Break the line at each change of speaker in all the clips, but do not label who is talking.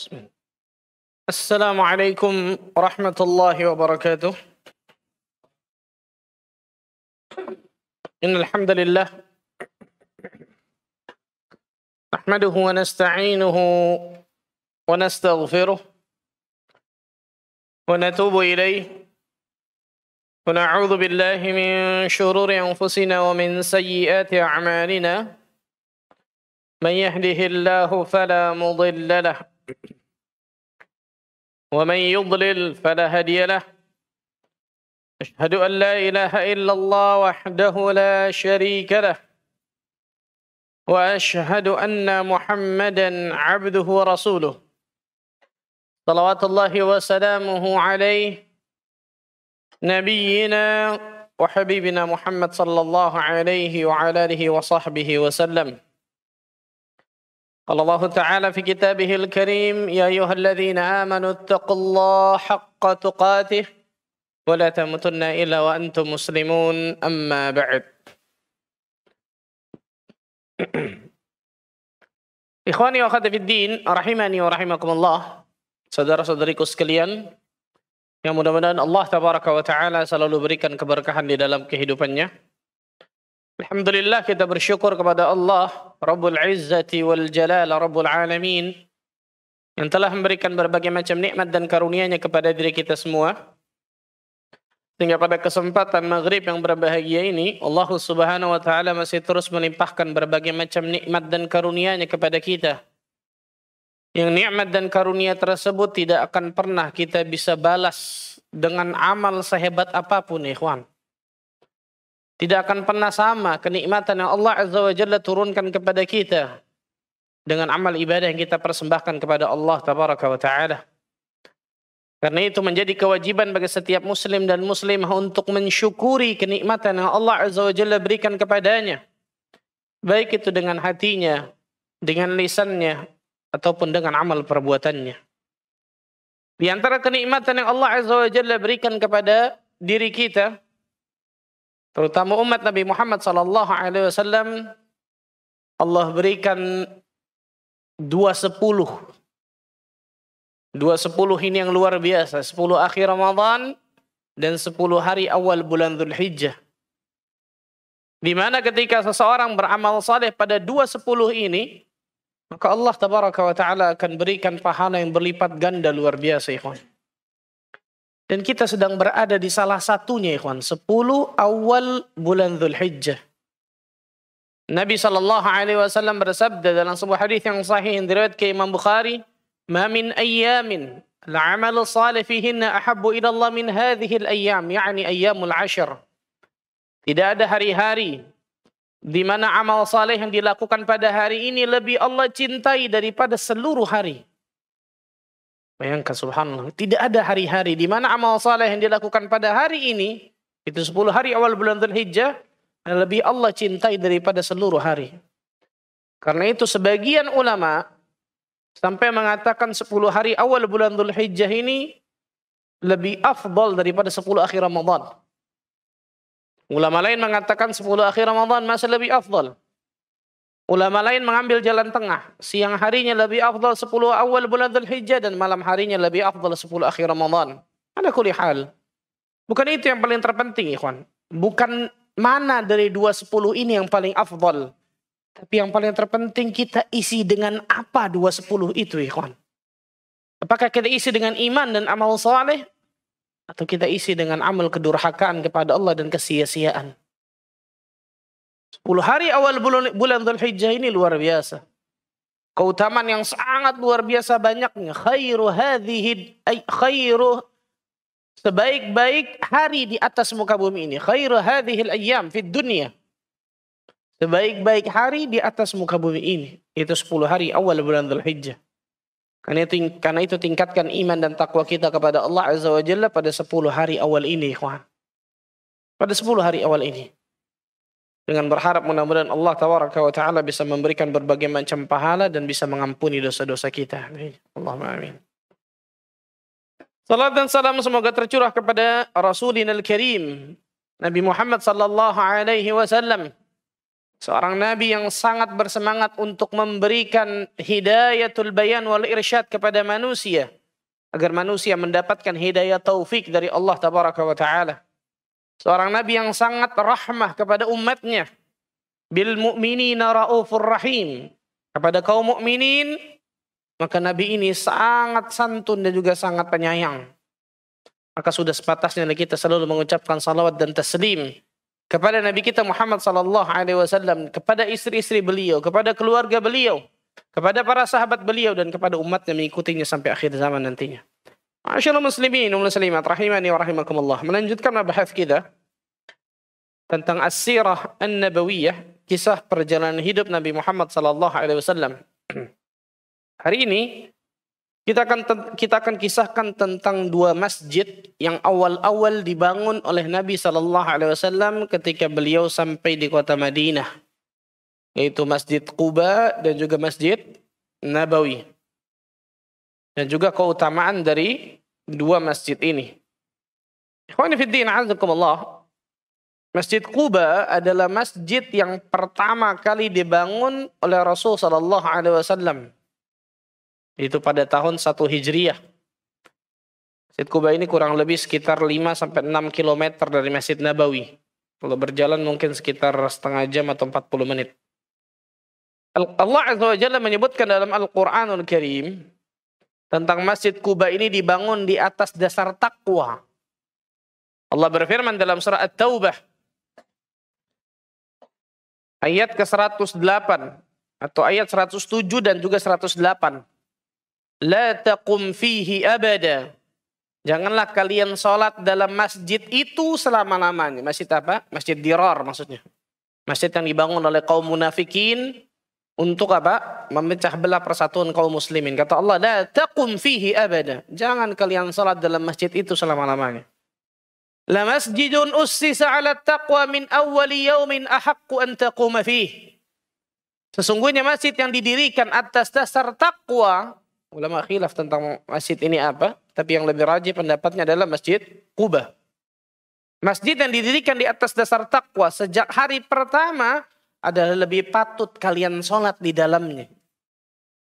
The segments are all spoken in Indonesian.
Bismillah. Assalamualaikum warahmatullahi wabarakatuh. Innal hamdalillah nahmaduhu wa nasta'inuhu wa nastaghfiruh wa natubu ilayh wa na'udzu billahi min shururi anfusina wa min sayyiati a'malina. Man yahdihillahu fala mudilla lahu ومن يضلل فلا هادي له أشهد أن لا إله إلا الله وحده لا شريك له وأشهد أن محمدا عبده ورسوله صلوات الله وسلامه عليه نبينا وحبيبنا محمد صلى الله عليه وعلى آله وصحبه وسلم. قال الله تعالى في كتابه الكريم يا أيها الذين آمنوا اتقوا الله حق تقاته ولا تموتن إلا وأنتم مسلمون أما بعد. Ikhwani wa akhwati fiddin, rahimani wa rahimakumullah. Saudara-saudariku sekalian, yang mudah-mudahan Allah tabaraka wa taala selalu berikan keberkahan di dalam kehidupannya. Alhamdulillah, kita bersyukur kepada Allah Rabbul Izzati wal Jalal Rabbul Alamin yang telah memberikan berbagai macam nikmat dan karunia-Nya kepada diri kita semua, sehingga pada kesempatan maghrib yang berbahagia ini Allah Subhanahu wa taala masih terus melimpahkan berbagai macam nikmat dan karunia-Nya kepada kita, yang nikmat dan karunia tersebut tidak akan pernah kita bisa balas dengan amal sehebat apapun, ikhwan. Tidak akan pernah sama kenikmatan yang Allah Azza wa Jalla turunkan kepada kita dengan amal ibadah yang kita persembahkan kepada Allah Tabaraka wa Ta'ala. Karena itu menjadi kewajiban bagi setiap muslim dan muslimah untuk mensyukuri kenikmatan yang Allah Azza wa Jalla berikan kepadanya. Baik itu dengan hatinya, dengan lisannya, ataupun dengan amal perbuatannya. Di antara kenikmatan yang Allah Azza wa Jalla berikan kepada diri kita, terutama umat Nabi Muhammad sallallahu alaihi wasallam, Allah berikan 2/10. 2/10 ini yang luar biasa, 10 akhir Ramadan dan 10 hari awal bulan Dzulhijjah. Di mana ketika seseorang beramal saleh pada 2/10 ini, maka Allah tabaraka wa taala akan berikan pahala yang berlipat ganda luar biasa, ikhwan. Dan kita sedang berada di salah satunya, ikhwan, 10 awal bulan Dzulhijjah. Nabi sallallahu alaihi wasallam bersabda dalam sebuah hadis yang sahih yang diriwayatkan Imam Bukhari, "Ma min ayyamin al-'amalu salih fihinna ahabbu ila Allah min hadhihi al-ayyam", yakni ayyamul 'ashr. Tidak ada hari-hari di mana amal saleh yang dilakukan pada hari ini lebih Allah cintai daripada seluruh hari. Bayangkan, subhanallah, tidak ada hari-hari di mana amal saleh yang dilakukan pada hari ini, itu 10 hari awal bulan Dzulhijjah, lebih Allah cintai daripada seluruh hari. Karena itu sebagian ulama sampai mengatakan 10 hari awal bulan Dzulhijjah ini lebih afdal daripada 10 akhir Ramadan. Ulama lain mengatakan 10 akhir Ramadan masih lebih afdal. Ulama lain mengambil jalan tengah. Siang harinya lebih afdal 10 awal bulan Dzulhijjah dan malam harinya lebih afdal 10 akhir Ramadan. Ala kulli hal. Bukan itu yang paling terpenting, ikhwan. Bukan mana dari 2/10 ini yang paling afdal. Tapi yang paling terpenting kita isi dengan apa 2/10 itu, ikhwan. Apakah kita isi dengan iman dan amal saleh, atau kita isi dengan amal kedurhakaan kepada Allah dan kesia-siaan? 10 hari awal bulan Dzulhijjah ini luar biasa. Keutamaan yang sangat luar biasa banyaknya. Sebaik-baik hari di atas muka bumi ini. Khairu hadhil ayyam fid dunya. Sebaik-baik hari di atas muka bumi ini. Itu 10 hari awal bulan Dzulhijjah. Karena itu tingkatkan iman dan takwa kita kepada Allah Azza wa Jalla pada 10 hari awal ini, ikhwan. Pada 10 hari awal ini. Dengan berharap mudah-mudahan Allah tabaraka wa ta'ala bisa memberikan berbagai macam pahala dan bisa mengampuni dosa-dosa kita. Allahumma amin. Salat dan salam semoga tercurah kepada Rasulina al-Karim, Nabi Muhammad sallallahu alaihi wasallam, Seorang nabi yang sangat bersemangat untuk memberikan hidayatul bayan wal irsyad kepada manusia. Agar manusia mendapatkan hidayah taufik dari Allah tabaraka wa ta'ala. Seorang nabi yang sangat rahmah kepada umatnya. Bil mu'minina raufur rahim. Kepada kaum mukminin, maka nabi ini sangat santun dan juga sangat penyayang. Maka sudah sepatasnya kita selalu mengucapkan salawat dan taslim kepada Nabi kita Muhammad sallallahu alaihi wasallam, kepada istri-istri beliau, kepada keluarga beliau, kepada para sahabat beliau dan kepada umat yang mengikutinya sampai akhir zaman nantinya. Ma'asyiral muslimin wal muslimat rahimani wa rahimakumullah. Melanjutkan bahas kita tentang as-sirah an-nabawiyah, kisah perjalanan hidup Nabi Muhammad sallallahu alaihi wasallam. Hari ini kita akan kisahkan tentang dua masjid yang awal-awal dibangun oleh Nabi sallallahu alaihi wasallam ketika beliau sampai di kota Madinah, yaitu Masjid Quba dan juga Masjid Nabawi. Dan juga keutamaan dari dua masjid ini. Ikhwani fi din, a'azakumullah. Masjid Quba adalah masjid yang pertama kali dibangun oleh Rasul sallallahu alaihi wasallam. Itu pada tahun 1 Hijriah. Masjid Quba ini kurang lebih sekitar 5-6 km dari Masjid Nabawi. Kalau berjalan mungkin sekitar setengah jam atau 40 menit. Allah Azza wa Jalla menyebutkan dalam Al-Quranul Karim tentang Masjid Quba ini dibangun di atas dasar takwa. Allah berfirman dalam surah At-Taubah ayat ke-108 atau ayat 107 dan juga 108. La taqum fihi abada. Janganlah kalian sholat dalam masjid itu selama-lamanya. Masjid apa? Masjid Dirar maksudnya. Masjid yang dibangun oleh kaum munafikin untuk apa? Memecah belah persatuan kaum muslimin. Kata Allah, la taqum fihi abada. Jangan kalian sholat dalam masjid itu selama-lamanya. La masjidun ussisa ala taqwa min awwali yaumin ahaqqu an taquma fihi. Sesungguhnya masjid yang didirikan atas dasar takwa. Ulama khilaf tentang masjid ini apa, tapi yang lebih rajih pendapatnya adalah Masjid Quba. Masjid yang didirikan di atas dasar takwa sejak hari pertama adalah lebih patut kalian sholat di dalamnya.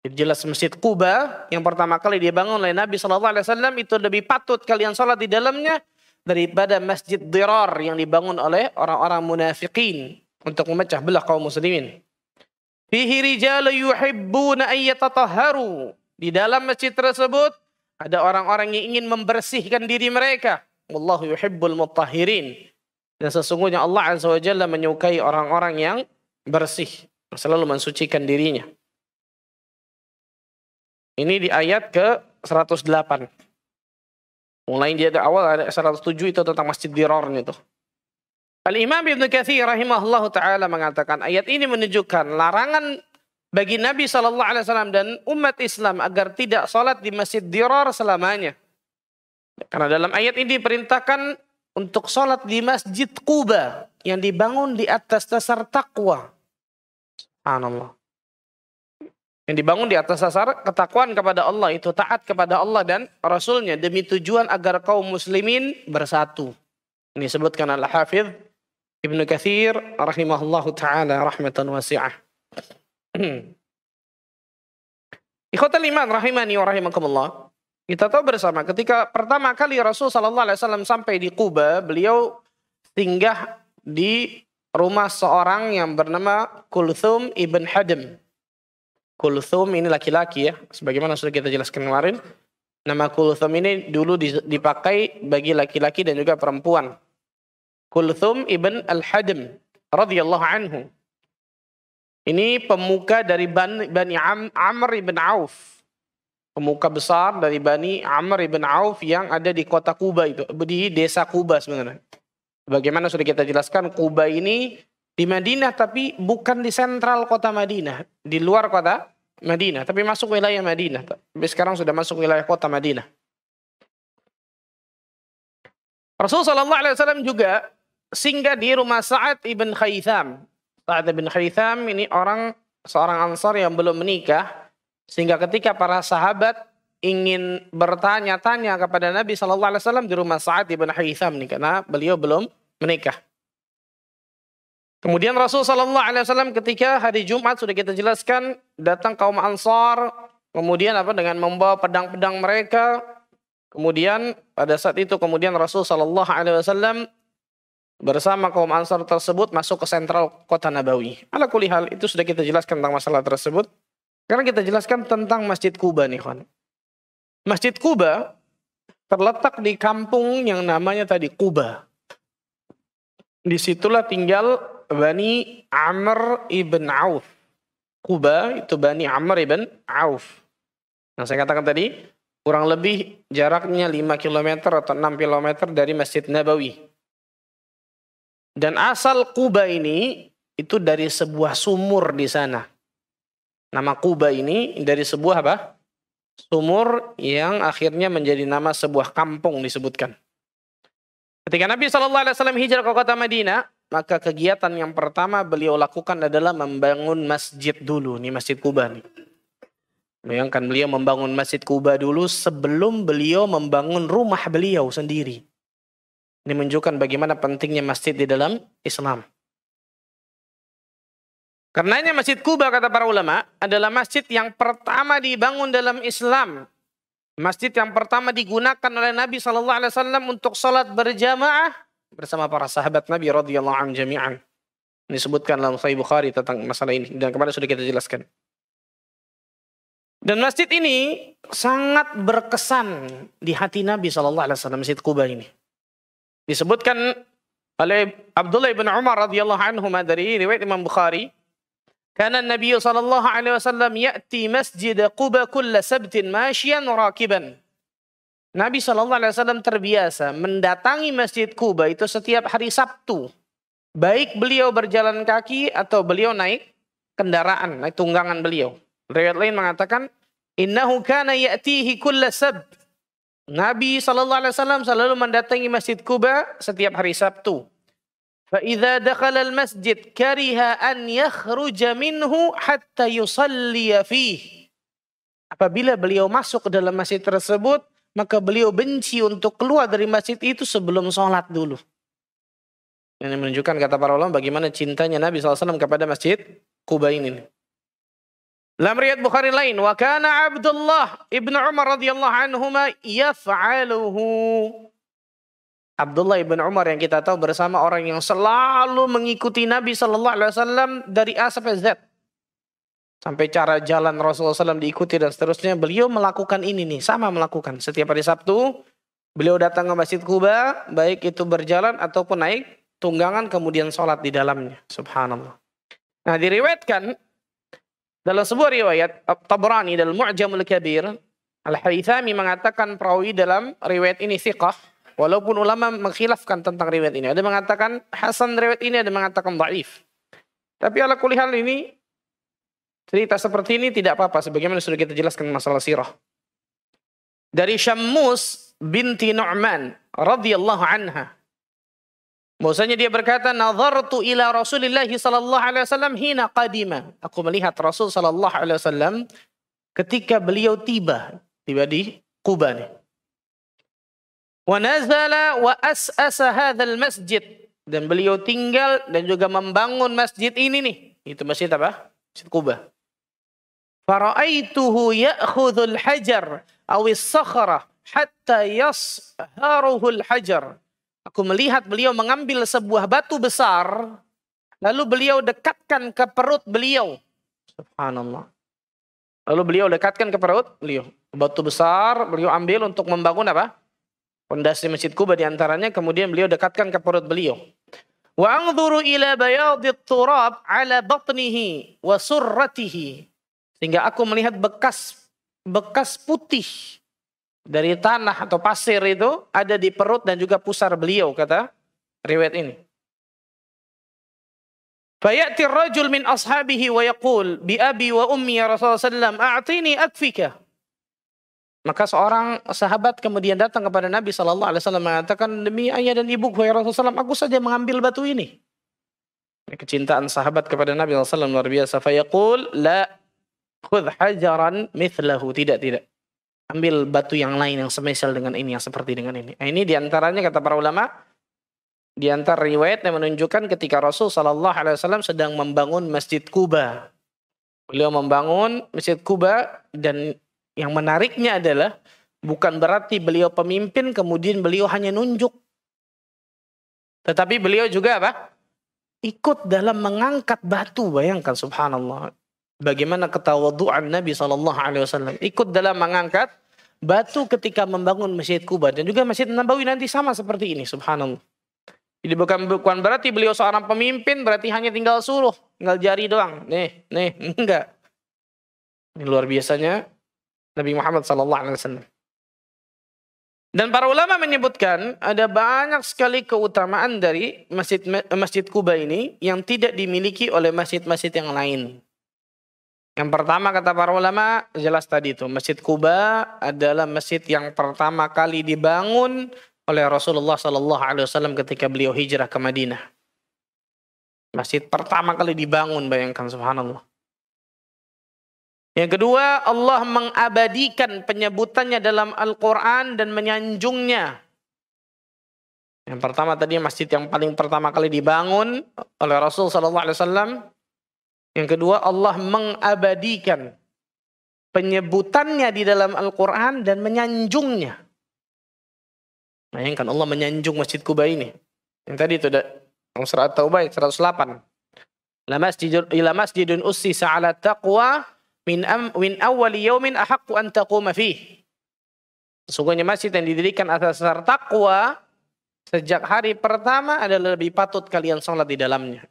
Jadi jelas Masjid Quba yang pertama kali dibangun oleh Nabi SAW itu lebih patut kalian sholat di dalamnya daripada Masjid Dirar yang dibangun oleh orang-orang munafikin untuk memecah belah kaum muslimin. Fihi rijalu yuhibbuna an yatatahharu. Di dalam masjid tersebut ada orang-orang yang ingin membersihkan diri mereka. Wallahu yuhibbul mutahhirin. Dan sesungguhnya Allah Azza wa Jalla menyukai orang-orang yang bersih, selalu mensucikan dirinya. Ini di ayat ke-108. Mulai dari awal ada 107 itu tentang Masjid Dirarnya itu. Al-Imam Ibnu Katsir rahimahullahu taala mengatakan ayat ini menunjukkan larangan bagi Nabi SAW dan umat Islam agar tidak sholat di Masjid Dirar selamanya. Karena dalam ayat ini diperintahkan untuk sholat di Masjid Quba yang dibangun di atas dasar takwa. Subhanallah. Yang dibangun di atas dasar ketakwaan kepada Allah, itu taat kepada Allah dan Rasulnya demi tujuan agar kaum muslimin bersatu. Ini disebutkan Al-Hafidh Ibnu Katsir rahimahullahu ta'ala rahmatan wasi'ah. Ikhwatal iman rahimani wa rahimakumullah. Kita tahu bersama ketika pertama kali Rasul sallallahu alaihi wasallam sampai di Quba, beliau singgah di rumah seorang yang bernama Kulthum ibn Hadim. Kulthum ini laki-laki ya, sebagaimana sudah kita jelaskan kemarin. Nama Kulthum ini dulu dipakai bagi laki-laki dan juga perempuan. Kulthum ibn al-Hadim radhiyallahu anhu. Ini pemuka dari Bani Amr ibn Auf. Pemuka besar dari Bani Amr ibn Auf yang ada di kota Quba itu. Di desa Quba sebenarnya. Bagaimana sudah kita jelaskan, Quba ini di Madinah tapi bukan di sentral kota Madinah. Di luar kota Madinah. Tapi masuk wilayah Madinah. Tapi sekarang sudah masuk wilayah kota Madinah. Rasulullah SAW juga singgah di rumah Sa'ad ibn Khaytham. Sa'ad bin Khaytham ini seorang Ansar yang belum menikah, sehingga ketika para sahabat ingin bertanya-tanya kepada Nabi SAW di rumah Sa'ad bin Khaytham nih, karena beliau belum menikah. Kemudian Rasul sallallahu alaihi wasallam ketika hari Jumat sudah kita jelaskan datang kaum Ansar, kemudian dengan membawa pedang-pedang mereka. Kemudian pada saat itu kemudian Rasul sallallahu alaihi wasallam bersama kaum Ansar tersebut masuk ke sentral kota Nabawi. Ala kulli hal itu sudah kita jelaskan tentang masalah tersebut. Sekarang kita jelaskan tentang Masjid Quba nih, kawan. Masjid Quba terletak di kampung yang namanya tadi Quba. Disitulah tinggal Bani Amr ibn Auf. Quba itu Bani Amr ibn Auf. Nah, saya katakan tadi kurang lebih jaraknya 5 km atau 6 km dari Masjid Nabawi. Dan asal Quba ini itu dari sebuah sumur di sana. Nama Quba ini dari sebuah sumur yang akhirnya menjadi nama sebuah kampung disebutkan. Ketika Nabi SAW hijrah ke kota Madinah, maka kegiatan yang pertama beliau lakukan adalah membangun masjid dulu. Nih Masjid Quba nih. Bayangkan beliau membangun Masjid Quba dulu sebelum beliau membangun rumah beliau sendiri. Ini menunjukkan bagaimana pentingnya masjid di dalam Islam. Karenanya Masjid Quba kata para ulama adalah masjid yang pertama dibangun dalam Islam. Masjid yang pertama digunakan oleh Nabi SAW untuk salat berjamaah bersama para sahabat Nabi radhiyallahu anhum jami'an. Disebutkan dalam Sahih Bukhari tentang masalah ini dan kemarin sudah kita jelaskan. Dan masjid ini sangat berkesan di hati Nabi SAW, Masjid Quba ini. Disebutkan oleh Abdullah bin Umar radhiyallahu anhu dari riwayat Imam Bukhari, "Kana Nabi sallallahu alaihi wasallam ya'ti Masjid Quba kulla sabtin masyian rakiban." Nabi sallallahu alaihi wasallam terbiasa mendatangi Masjid Quba itu setiap hari Sabtu. Baik beliau berjalan kaki atau beliau naik kendaraan, naik tunggangan beliau. Riwayat lain mengatakan, "Innahu kana ya'tihi kulla sabt." Nabi sallallahu alaihi wasallam selalu mendatangi Masjid Quba setiap hari Sabtu. فَإِذَا دَخَلَ الْمَسْجِدِ كَرِهَ أَنْ يَخْرُجَ مِنْهُ حَتَّى يُصَلِّيَ فِيهِ. Apabila beliau masuk ke dalam masjid tersebut, maka beliau benci untuk keluar dari masjid itu sebelum sholat dulu. Ini menunjukkan kata para ulama bagaimana cintanya Nabi SAW kepada Masjid Quba ini. Dalam riwayat Bukhari lain, wa kana Abdullah ibn Umar radhiyallahu anhuma yaf'aluhu. Abdullah ibn Umar yang kita tahu bersama orang yang selalu mengikuti Nabi sallallahu alaihi wasallam dari A sampai Z. Sampai cara jalan Rasulullah SAW diikuti dan seterusnya. Beliau melakukan ini nih, sama melakukan. Setiap hari Sabtu, beliau datang ke Masjid Quba, baik itu berjalan ataupun naik tunggangan kemudian sholat di dalamnya. Subhanallah. Nah, diriwayatkan dalam sebuah riwayat Tabrani dalam Mu'jamul Kabir, Al-Haythami mengatakan perawi dalam riwayat ini thiqah, walaupun ulama mengkhilafkan tentang riwayat ini. Ada mengatakan hasan riwayat ini, ada mengatakan dhaif. Tapi ala kulli hal ini cerita seperti ini tidak apa-apa sebagaimana sudah kita jelaskan masalah sirah. Dari Syammus binti Nu'man radhiyallahu anha, bahwasanya dia berkata, "Nadhartu ila Rasulillah sallallahu alaihi wasallam hina qadima." Aku melihat Rasul sallallahu alaihi wasallam ketika beliau tiba di Quba nih. Wa nazala wa as'asa hadzal masjid, dan beliau tinggal dan juga membangun masjid ini nih. Itu masjid apa? Masjid Quba. Fara'aituhu ya'khudhul hajar awis sakhara hatta yasharuhul hajar. Aku melihat beliau mengambil sebuah batu besar, lalu beliau dekatkan ke perut beliau. Subhanallah. Lalu beliau dekatkan ke perut beliau. Batu besar beliau ambil untuk membangun apa? Pondasi Masjid Quba diantaranya, kemudian beliau dekatkan ke perut beliau. Wa anzuru ila bayadit turab ala batnihi wa surratihi. Sehingga aku melihat bekas putih dari tanah atau pasir itu ada di perut dan juga pusar beliau, kata riwayat ini. Fayati rajul min ashabihi wa yaqul bi abi wa ummi ya Rasulullah sallallahu a'tini akfika. Maka seorang sahabat kemudian datang kepada Nabi sallallahu alaihi wasallam mengatakan, demi ayah dan ibuku ya Rasulullah, aku saja mengambil batu ini. Kecintaan sahabat kepada Nabi sallallahu alaihi wasallam luar biasa. Fayaqul la khudh hajaran mithlahu. Tidak. Ambil batu yang lain yang semisal dengan ini, yang seperti dengan ini. Nah, ini diantaranya kata para ulama, Di antara riwayat yang menunjukkan ketika Rasul Shallallahu Alaihi Wasallam sedang membangun Masjid Kuba. Beliau membangun Masjid Kuba dan yang menariknya adalah bukan berarti beliau pemimpin kemudian beliau hanya nunjuk. Tetapi beliau juga apa? Ikut dalam mengangkat batu. Bayangkan subhanallah. Bagaimana ketawaduan Nabi Shallallahu Alaihi Wasallam. Ikut dalam mengangkat batu ketika membangun Masjid Kuba. Dan juga Masjid Nabawi nanti sama seperti ini subhanallah. Jadi bukan berarti beliau seorang pemimpin, berarti hanya tinggal suruh, tinggal jari doang. Nih, enggak. Ini luar biasanya Nabi Muhammad SAW. Dan para ulama menyebutkan ada banyak sekali keutamaan dari Masjid Kuba ini yang tidak dimiliki oleh masjid-masjid yang lain. Yang pertama kata para ulama, jelas tadi itu, Masjid Kuba adalah masjid yang pertama kali dibangun oleh Rasulullah Sallallahu Alaihi Wasallam ketika beliau hijrah ke Madinah. Masjid pertama kali dibangun, bayangkan subhanallah. Yang kedua, Allah mengabadikan penyebutannya dalam Al-Quran dan menyanjungnya. Yang pertama tadi masjid yang paling pertama kali dibangun oleh Rasul Sallallahu Alaihi Wasallam. Yang kedua, Allah mengabadikan penyebutannya di dalam Al-Quran dan menyanjungnya. Bayangkan Allah menyanjung Masjid Kuba ini. Yang tadi itu surat At-Taubah 108. Ila masjidun ussisa ala taqwa min awwali yaumin ahaqqu an taquma fih. Sesungguhnya masjid yang didirikan atas dasar takwa sejak hari pertama adalah lebih patut kalian sholat di dalamnya.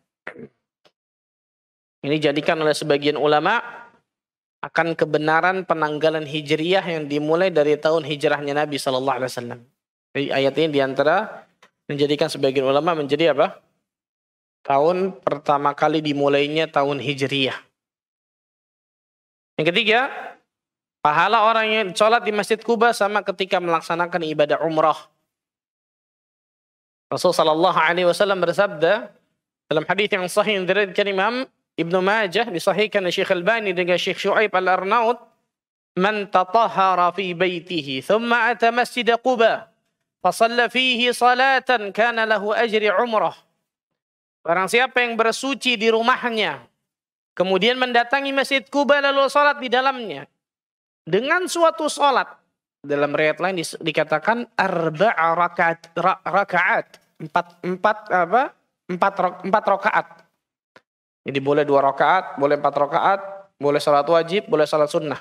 Ini dijadikan oleh sebagian ulama akan kebenaran penanggalan hijriyah yang dimulai dari tahun hijrahnya Nabi Sallallahu Alaihi Wasallam. Jadi ayat ini diantara menjadikan sebagian ulama menjadi apa? Tahun pertama kali dimulainya tahun hijriyah. Yang ketiga, pahala orang yang sholat di Masjid Kuba sama ketika melaksanakan ibadah umrah. Rasul Sallallahu Alaihi Wasallam bersabda dalam hadis yang sahih yang diriwayatkan Imam Ibnu Majah, disahihkan oleh Syekh Albani dengan Syekh Syuaib Al-Arnaud, man tatahhara fi baitihi thumma ata Masjid Quba fasalla fihi salatan kana lahu ajri umrah. Barang siapa yang bersuci di rumahnya kemudian mendatangi Masjid Quba lalu salat di dalamnya dengan suatu salat, dalam riwayat lain dikatakan arba'a rakaat, empat rakaat. Jadi boleh 2 rakaat, boleh 4 rakaat, boleh salat wajib, boleh salat sunnah.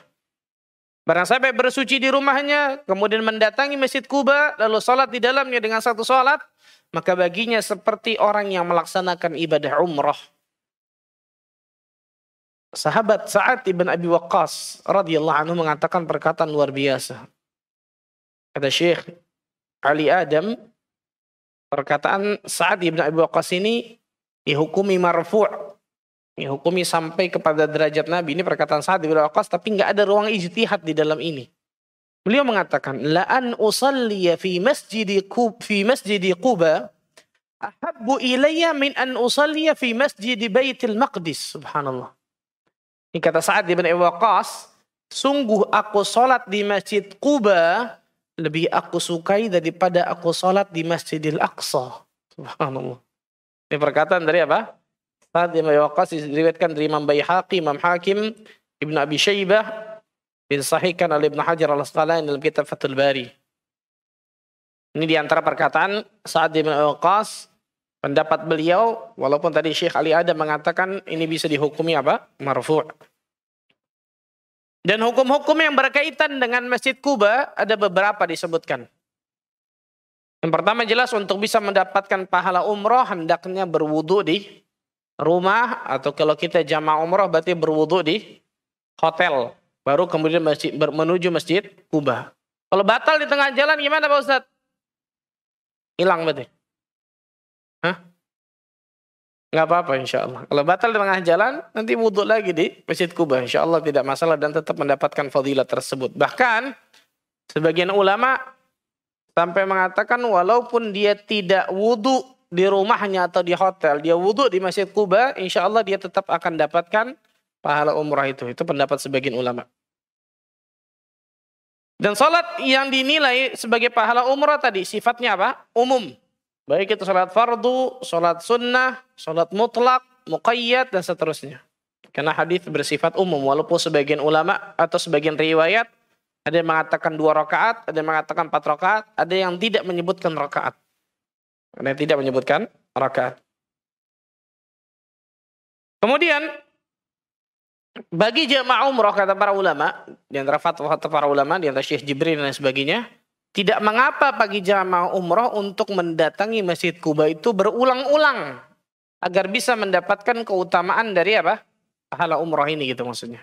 Barang siapa bersuci di rumahnya, kemudian mendatangi Masjid Quba, lalu salat di dalamnya dengan satu salat, maka baginya seperti orang yang melaksanakan ibadah umrah. Sahabat Sa'ad ibn Abi Waqqas radhiyallahu anhu mengatakan perkataan luar biasa. Kata Syekh Ali Adam, perkataan Sa'ad ibn Abi Waqqas ini dihukumi marfu'. Dihukumi sampai kepada derajat Nabi. Ini perkataan Sa'ad ibn Abi Waqqas, tapi nggak ada ruang ijtihad di dalam ini. Beliau mengatakan, la an usalliya fi masjidi Quba ahabbu ilayya min an usalliya fi masjidi Baitul Maqdis. Subhanallah. Ini kata Sa'ad ibn Abi Waqqas, sungguh aku salat di Masjid Quba lebih aku sukai daripada aku salat di Masjidil Aqsa. Subhanallah. Ini perkataan dari apa? Sa'ad ibn Abi Waqqas diriwayatkan dari Imam Baihaqi, Imam Hakim, Ibnu Abi Syaibah, disahihkan oleh Ibnu Hajar Al-Asqalani dalam kitab Fathul Bari. Ini diantara perkataan Sa'ad ibn Abi Waqqas, pendapat beliau, walaupun tadi Syekh Ali Adam mengatakan ini bisa dihukumi apa? Marfu'. Dan hukum-hukum yang berkaitan dengan Masjid Quba ada beberapa disebutkan. Yang pertama jelas untuk bisa mendapatkan pahala umroh hendaknya berwudu di rumah, atau kalau kita jamaah umroh berarti berwudu di hotel. Baru kemudian menuju Masjid Quba. Kalau batal di tengah jalan gimana Pak Ustadz? Hilang berarti. Hah? Nggak apa-apa insya Allah. Kalau batal di tengah jalan, nanti wudhu lagi di Masjid Quba. Insya Allah tidak masalah dan tetap mendapatkan fadilah tersebut. Bahkan, sebagian ulama sampai mengatakan walaupun dia tidak wudhu di rumahnya atau di hotel, dia wudhu di Masjid Quba, insya Allah dia tetap akan dapatkan pahala umrah itu. Itu pendapat sebagian ulama. Dan salat yang dinilai sebagai pahala umrah tadi sifatnya apa? Umum. Baik itu salat fardu, salat sunnah, salat mutlak, muqayyad, dan seterusnya. Karena hadis bersifat umum, walaupun sebagian ulama atau sebagian riwayat ada yang mengatakan 2 rakaat, ada yang mengatakan 4 rakaat, ada yang tidak menyebutkan rakaat. Ada yang tidak menyebutkan rakaat. Kemudian bagi jamaah umrah kata para ulama, di antara fatwa para ulama, di antara Syekh Jibril dan sebagainya, tidak mengapa bagi jamaah umrah untuk mendatangi Masjid Kuba itu berulang-ulang agar bisa mendapatkan keutamaan dari apa? Pahala umrah ini gitu maksudnya.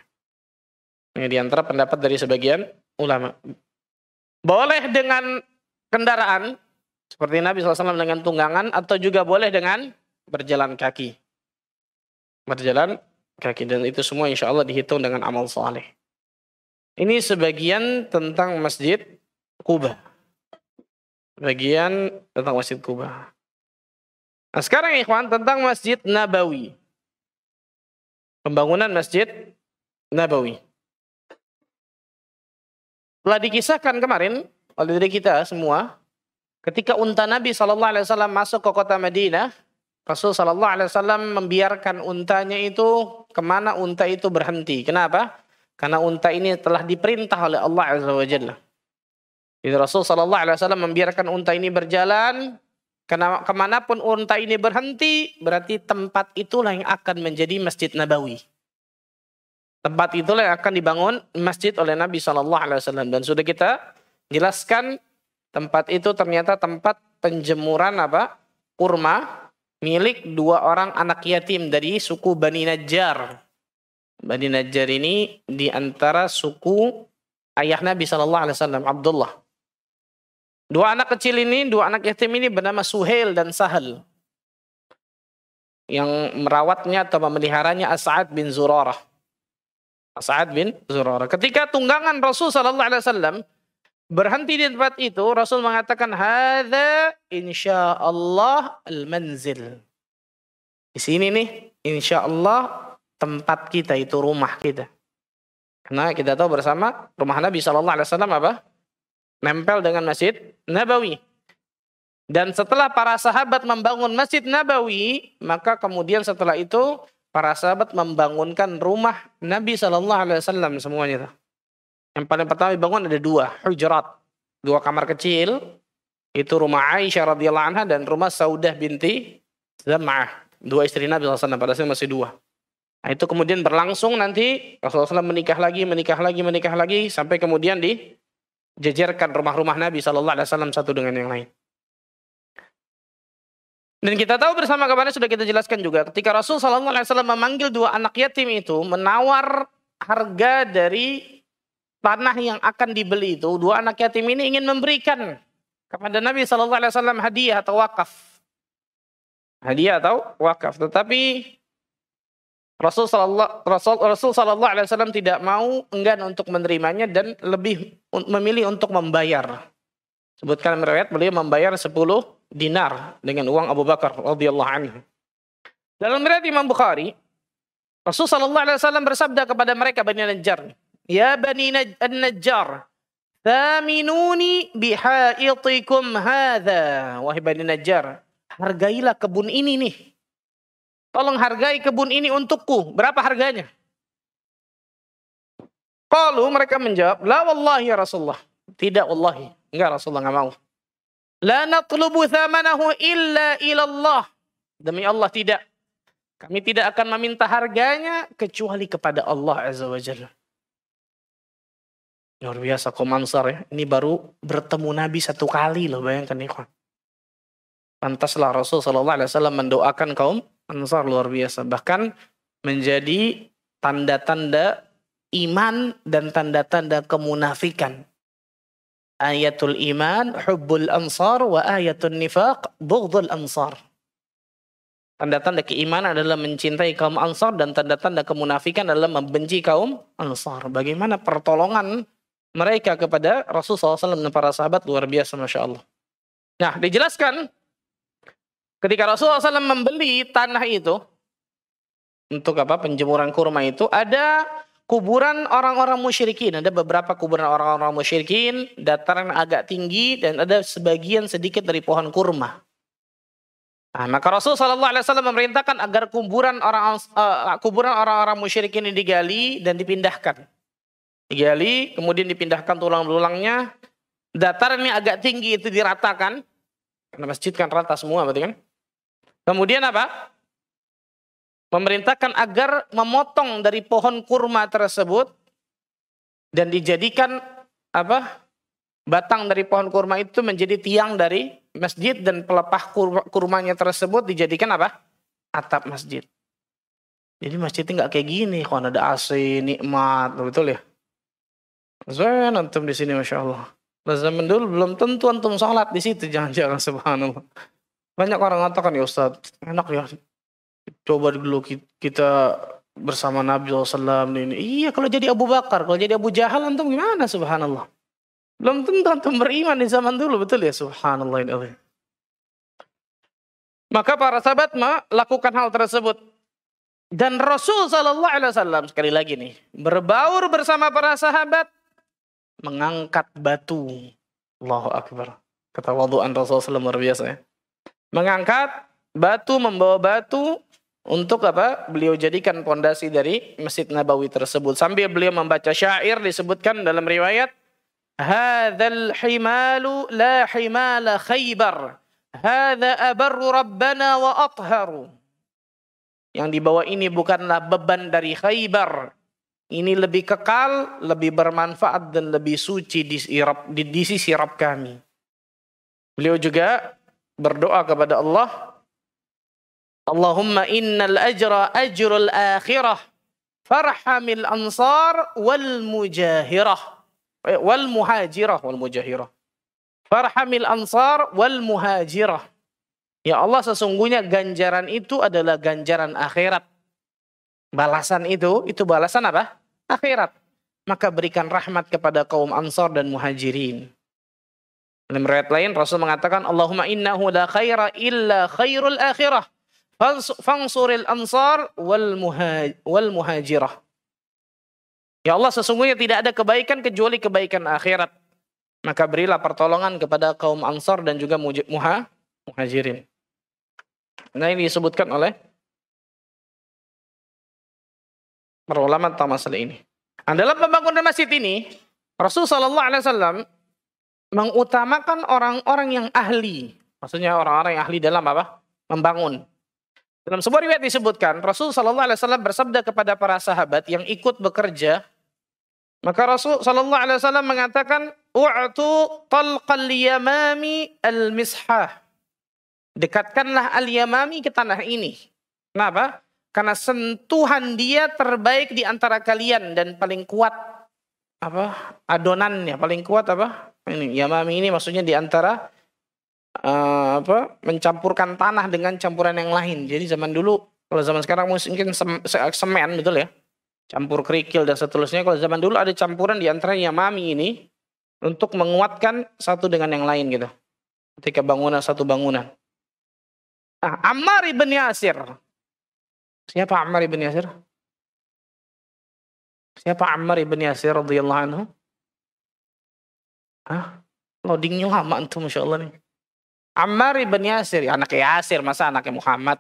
Ini di antara pendapat dari sebagian ulama. Boleh dengan kendaraan seperti Nabi SAW dengan tunggangan atau juga boleh dengan berjalan kaki. Berjalan kaki, dan itu semua insya Allah dihitung dengan amal saleh. Ini sebagian tentang Masjid Kuba. Bagian tentang Masjid Kuba. Nah sekarang ikhwan tentang Masjid Nabawi. Pembangunan Masjid Nabawi. Telah dikisahkan kemarin oleh diri kita semua, ketika unta Nabi SAW masuk ke kota Madinah, Rasul SAW membiarkan untanya itu kemana unta itu berhenti. Kenapa? Karena unta ini telah diperintah oleh Allah Azza wa Jalla. Jadi Rasul SAW membiarkan unta ini berjalan, karena kemanapun unta ini berhenti, berarti tempat itulah yang akan menjadi Masjid Nabawi. Tempat itulah yang akan dibangun masjid oleh Nabi SAW. Dan sudah kita jelaskan, tempat itu ternyata tempat penjemuran apa? Kurma milik 2 orang anak yatim dari suku Bani Najjar. Bani Najjar ini di antara suku ayah Nabi SAW, Abdullah. 2 anak kecil ini, 2 anak yatim ini bernama Suhail dan Sahal. Yang merawatnya atau memeliharanya As'ad bin Zurarah. As'ad bin Zurarah. Ketika tunggangan Rasul SAW berhenti di tempat itu, Rasul mengatakan, "Hadza insyaallah al-manzil." Di sini nih, insyaallah tempat kita itu, rumah kita. Karena kita tahu bersama rumah Nabi SAW apa? Nempel dengan Masjid Nabawi. Dan setelah para sahabat membangun Masjid Nabawi, maka kemudian setelah itu para sahabat membangunkan rumah Nabi SAW semuanya. Yang paling pertama dibangun ada 2 hujurat, 2 kamar kecil. Itu rumah Aisyah radhiyallahu anha dan rumah Saudah binti Zam'ah, 2 istri Nabi SAW, pada saat masih 2. Nah, itu kemudian berlangsung nanti Rasulullah SAW menikah lagi sampai kemudian dijejerkan rumah-rumah Nabi SAW satu dengan yang lain. Dan kita tahu bersama kemarin sudah kita jelaskan juga, ketika Rasul SAW memanggil 2 anak yatim itu, menawar harga dari tanah yang akan dibeli itu, 2 anak yatim ini ingin memberikan kepada Nabi SAW hadiah atau wakaf. Hadiah atau wakaf. Tetapi Rasul SAW tidak mau, enggan untuk menerimanya dan lebih memilih untuk membayar. Sebutkan riwayat beliau membayar 10 dinar dengan uang Abu Bakar radhiyallahu anhu. Dalam riwayat Imam Bukhari, Rasul SAW bersabda kepada mereka Bani Najjar, "Ya Bani Najjar, thaminuni bihaitikum hadha." Wahai Bani Najjar, hargailah kebun ini nih. Tolong hargai kebun ini untukku. Berapa harganya? Qalu, mereka menjawab, "La wallahi ya Rasulullah." Tidak wallahi. Enggak, Rasulullah enggak mau. "La natlubu thamanahu illa ilallah." Demi Allah tidak. Kami tidak akan meminta harganya kecuali kepada Allah Azza wa Jalla. Luar biasa kaum Ansar ya. Ini baru bertemu Nabi 1 kali loh, bayangkan ikhwan. Pantaslah Rasul SAW mendoakan kaum Ansar, luar biasa. Bahkan menjadi tanda-tanda iman dan tanda-tanda kemunafikan. Ayatul iman hubbul ansar wa ayatul nifaq bughdul ansar. Tanda-tanda keimanan adalah mencintai kaum Ansar dan tanda-tanda kemunafikan adalah membenci kaum Ansar. Bagaimana pertolongan mereka kepada Rasulullah SAW dan para sahabat, luar biasa, Masya Allah. Nah, dijelaskan ketika Rasulullah SAW membeli tanah itu untuk apa? Penjemuran kurma itu, ada kuburan orang-orang musyrikin. Ada beberapa kuburan orang-orang musyrikin, dataran agak tinggi, dan ada sebagian sedikit dari pohon kurma. Nah, maka Rasul Shallallahu Alaihi Wasallam memerintahkan agar kuburan orang-orang musyrik ini digali dan dipindahkan. Digali, kemudian dipindahkan tulang-tulangnya. Datarannya agak tinggi itu diratakan. Karena masjid kan rata semua, berarti kan? Kemudian apa? Memerintahkan agar memotong dari pohon kurma tersebut dan dijadikan apa? Batang dari pohon kurma itu menjadi tiang dari masjid dan pelepah kurmanya tersebut dijadikan apa? Atap masjid. Jadi masjidnya nggak kayak gini, kalau ada AC, nikmat, betul ya? Saya antum di sini, masya Allah. Nah, zaman dulu belum tentu antum sholat di situ, jangan-jangan, subhanallah. Banyak orang mengatakan, ya Ustaz, enak ya. Coba dulu kita bersama Nabi SAW ini. Iya, kalau jadi Abu Bakar, kalau jadi Abu Jahal antum gimana, subhanallah. Belum tentu antum beriman di zaman dulu, betul ya? Subhanallah ini. Maka para sahabat melakukan hal tersebut. Dan Rasul SAW sekali lagi nih, berbaur bersama para sahabat, mengangkat batu. Allahu Akbar. Ketawaduan Rasul SAW luar biasa ya. Mengangkat batu, membawa batu untuk apa? Beliau jadikan pondasi dari Masjid Nabawi tersebut. Sambil beliau membaca syair disebutkan dalam riwayat, Hadzal himalu la himala Khaybar. Hadza abarru rabbana wa atharu. Yang dibawa ini bukanlah beban dari Khaybar. Ini lebih kekal, lebih bermanfaat dan lebih suci di sisi Rabb kami. Beliau juga berdoa kepada Allah, Allahumma innal ajra ajrul akhirah farhamil ansar wal mujahirah. Wal mujahirah. Farhamil ansar wal muhajirah. Ya Allah, sesungguhnya ganjaran itu adalah ganjaran akhirat. Balasan itu balasan apa? Akhirat. Maka berikan rahmat kepada kaum Ansar dan Muhajirin. Dalam riwayat lain Rasul mengatakan, Allahumma innahu la khaira illa khairul akhirah. Fansuril ansar wal muhajirah. Ya Allah, sesungguhnya tidak ada kebaikan kecuali kebaikan akhirat. Maka berilah pertolongan kepada kaum Ansar dan juga Muhajirin. Nah, ini disebutkan oleh para ulama tentang masalah ini. Nah, dalam pembangunan masjid ini, Rasulullah SAW mengutamakan orang-orang yang ahli. Maksudnya orang-orang yang ahli dalam apa? Membangun. Dalam sebuah riwayat disebutkan, Rasulullah SAW bersabda kepada para sahabat yang ikut bekerja, maka Rasulullah SAW mengatakan, U'tu talqal yamami al-mishah. Dekatkanlah al-yamami ke tanah ini. Kenapa? Karena sentuhan dia terbaik di antara kalian dan paling kuat apa? Adonannya paling kuat apa? Ini yamami ini maksudnya di antara mencampurkan tanah dengan campuran yang lain. Jadi zaman dulu, kalau zaman sekarang mungkin semen, betul ya? Campur kerikil dan seterusnya. Kalau zaman dulu ada campuran di antara yamami ini untuk menguatkan satu dengan yang lain gitu. Ketika satu bangunan. Nah, Ammar ibn Yasir. Siapa Ammar ibn Yasir? Siapa Ammar ibn Yasir radhiyallahu anhu? Loadingnya lama antum, Masya Allah nih. Ammar ibn Yasir, anak Yasir, masa anaknya Muhammad?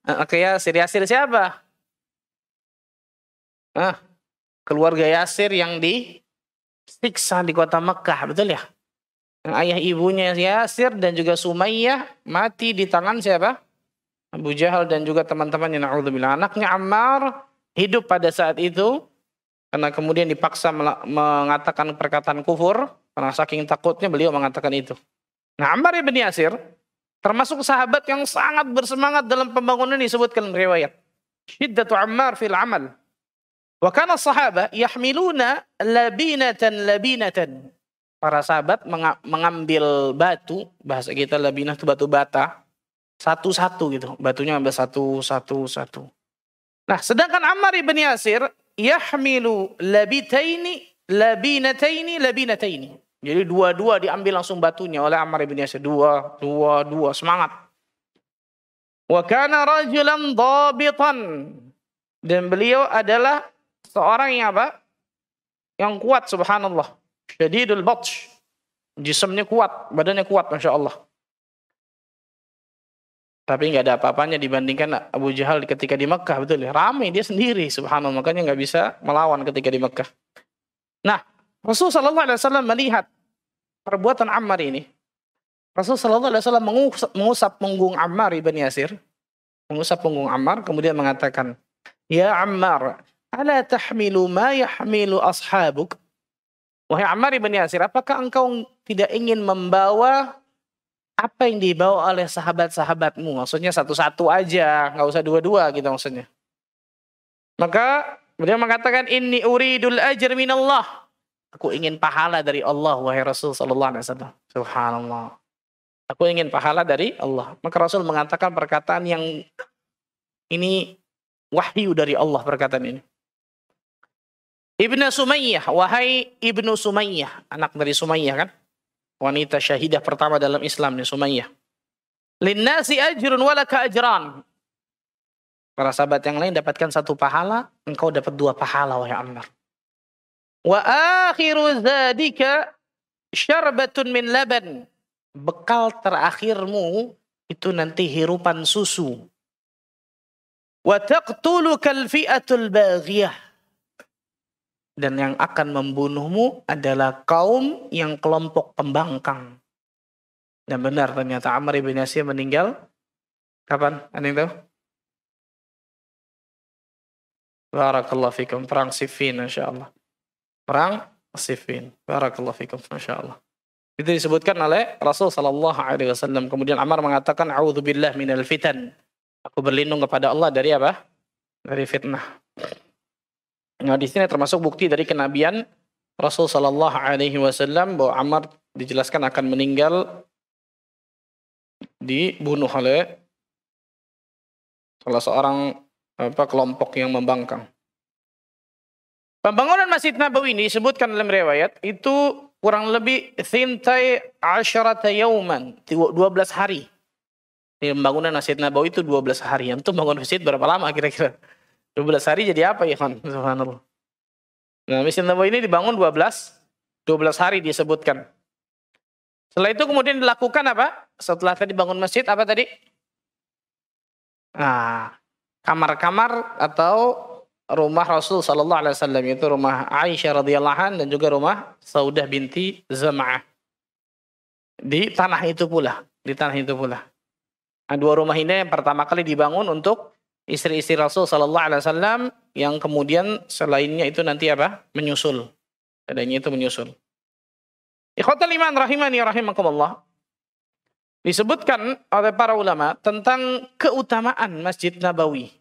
Anak Yasir siapa? Keluarga Yasir yang disiksa di kota Mekah, betul ya? Yang ayah ibunya Yasir dan juga Sumayyah mati di tangan siapa? Abu Jahal dan juga teman-temannya, na'udzubillah. Anaknya Ammar hidup pada saat itu karena kemudian dipaksa mengatakan perkataan kufur karena saking takutnya beliau mengatakan itu. Nah, Ammar ibn Yasir termasuk sahabat yang sangat bersemangat dalam pembangunan disebutkan riwayat. Syiddatu Ammar fil amal. Wa kana sahaba yahmiluna labinatan. Para sahabat mengambil batu, bahasa kita labinah itu batu bata, satu-satu gitu. Batunya ambil satu. Nah, sedangkan Ammar ibn Yasir yahmilu labinataini. Jadi dua diambil langsung batunya oleh Ammar ibn Yasir. Dua, semangat. Wa kana rajulan dhabitan. Dan beliau adalah seorang yang apa? Yang kuat, subhanallah. Syadidul batsh. Jisamnya kuat, badannya kuat, Masya Allah. Tapi nggak ada apa-apanya dibandingkan Abu Jahal ketika di Mekah, betul ya. Ramai dia sendiri, subhanallah. Makanya nggak bisa melawan ketika di Mekah. Nah, Rasulullah SAW melihat perbuatan Ammar ini. Rasulullah SAW mengusap punggung Ammar ibn Yasir. Mengusap punggung Ammar, kemudian mengatakan, Ya Ammar, ala tahmilu ma yahmilu ashabuk? Wahai Ammar ibn Yasir, apakah engkau tidak ingin membawa apa yang dibawa oleh sahabat-sahabatmu? Maksudnya satu-satu aja, nggak usah dua-dua gitu maksudnya. Maka beliau mengatakan, Inni uridul ajr minallah. Aku ingin pahala dari Allah, wahai Rasul sallallahu alaihi wasallam. Subhanallah. Aku ingin pahala dari Allah. Maka Rasul mengatakan perkataan yang ini wahyu dari Allah, perkataan ini. Ibnu Sumayyah, wahai Ibnu Sumayyah, anak dari Sumayyah kan? Wanita syahidah pertama dalam Islam nih, Sumayyah. Linnasi ajrun walaka ajran. Para sahabat yang lain dapatkan satu pahala, engkau dapat dua pahala, wahai Ammar. Wa akhiru dzalika syarbatun min laban. Bekal terakhirmu itu nanti hirupan susu. Wa taqtulukal fi'atul baghiyah. Dan yang akan membunuhmu adalah kaum yang kelompok pembangkang. Dan benar ternyata Ammar ibn Yasir meninggal. Kapan? Ada yang tahu? Barakallahu fikum. Perang Siffin, Masya Allah. Perang Siffin. Barakallahu fikum, Masya Allah. Itu disebutkan oleh Rasul sallallahu alaihi wasallam. Kemudian Ammar mengatakan, A'udzubillah minal fitan. Aku berlindung kepada Allah dari apa? Dari fitnah. Nah, di sini termasuk bukti dari kenabian Rasul sallallahu alaihi wasallam bahwa Ammar dijelaskan akan meninggal dibunuh oleh salah seorang kelompok yang membangkang. Pembangunan Masjid Nabawi ini disebutkan dalam riwayat itu kurang lebih thintai asyarata yauman, 12 hari. Pembangunan Masjid Nabawi itu 12 hari. Antum bangun masjid berapa lama kira-kira? 12 hari jadi apa ya, kan? Subhanallah. Nah, Masjid Nabawi ini dibangun 12 hari disebutkan. Setelah itu kemudian dilakukan apa? Setelah tadi bangun masjid, apa tadi? Nah, kamar-kamar atau rumah Rasul sallallahu alaihi wasallam, yaitu rumah Aisyah radhiyallahu anha dan juga rumah Saudah binti Zam'ah. Di tanah itu pula. Nah, dua rumah ini yang pertama kali dibangun untuk istri-istri Rasul sallallahu alaihi wasallam, yang kemudian selainnya itu nanti apa? Menyusul. Adanya itu menyusul. Ikhwatal iman rahimani rahimakumullah. Disebutkan oleh para ulama tentang keutamaan Masjid Nabawi.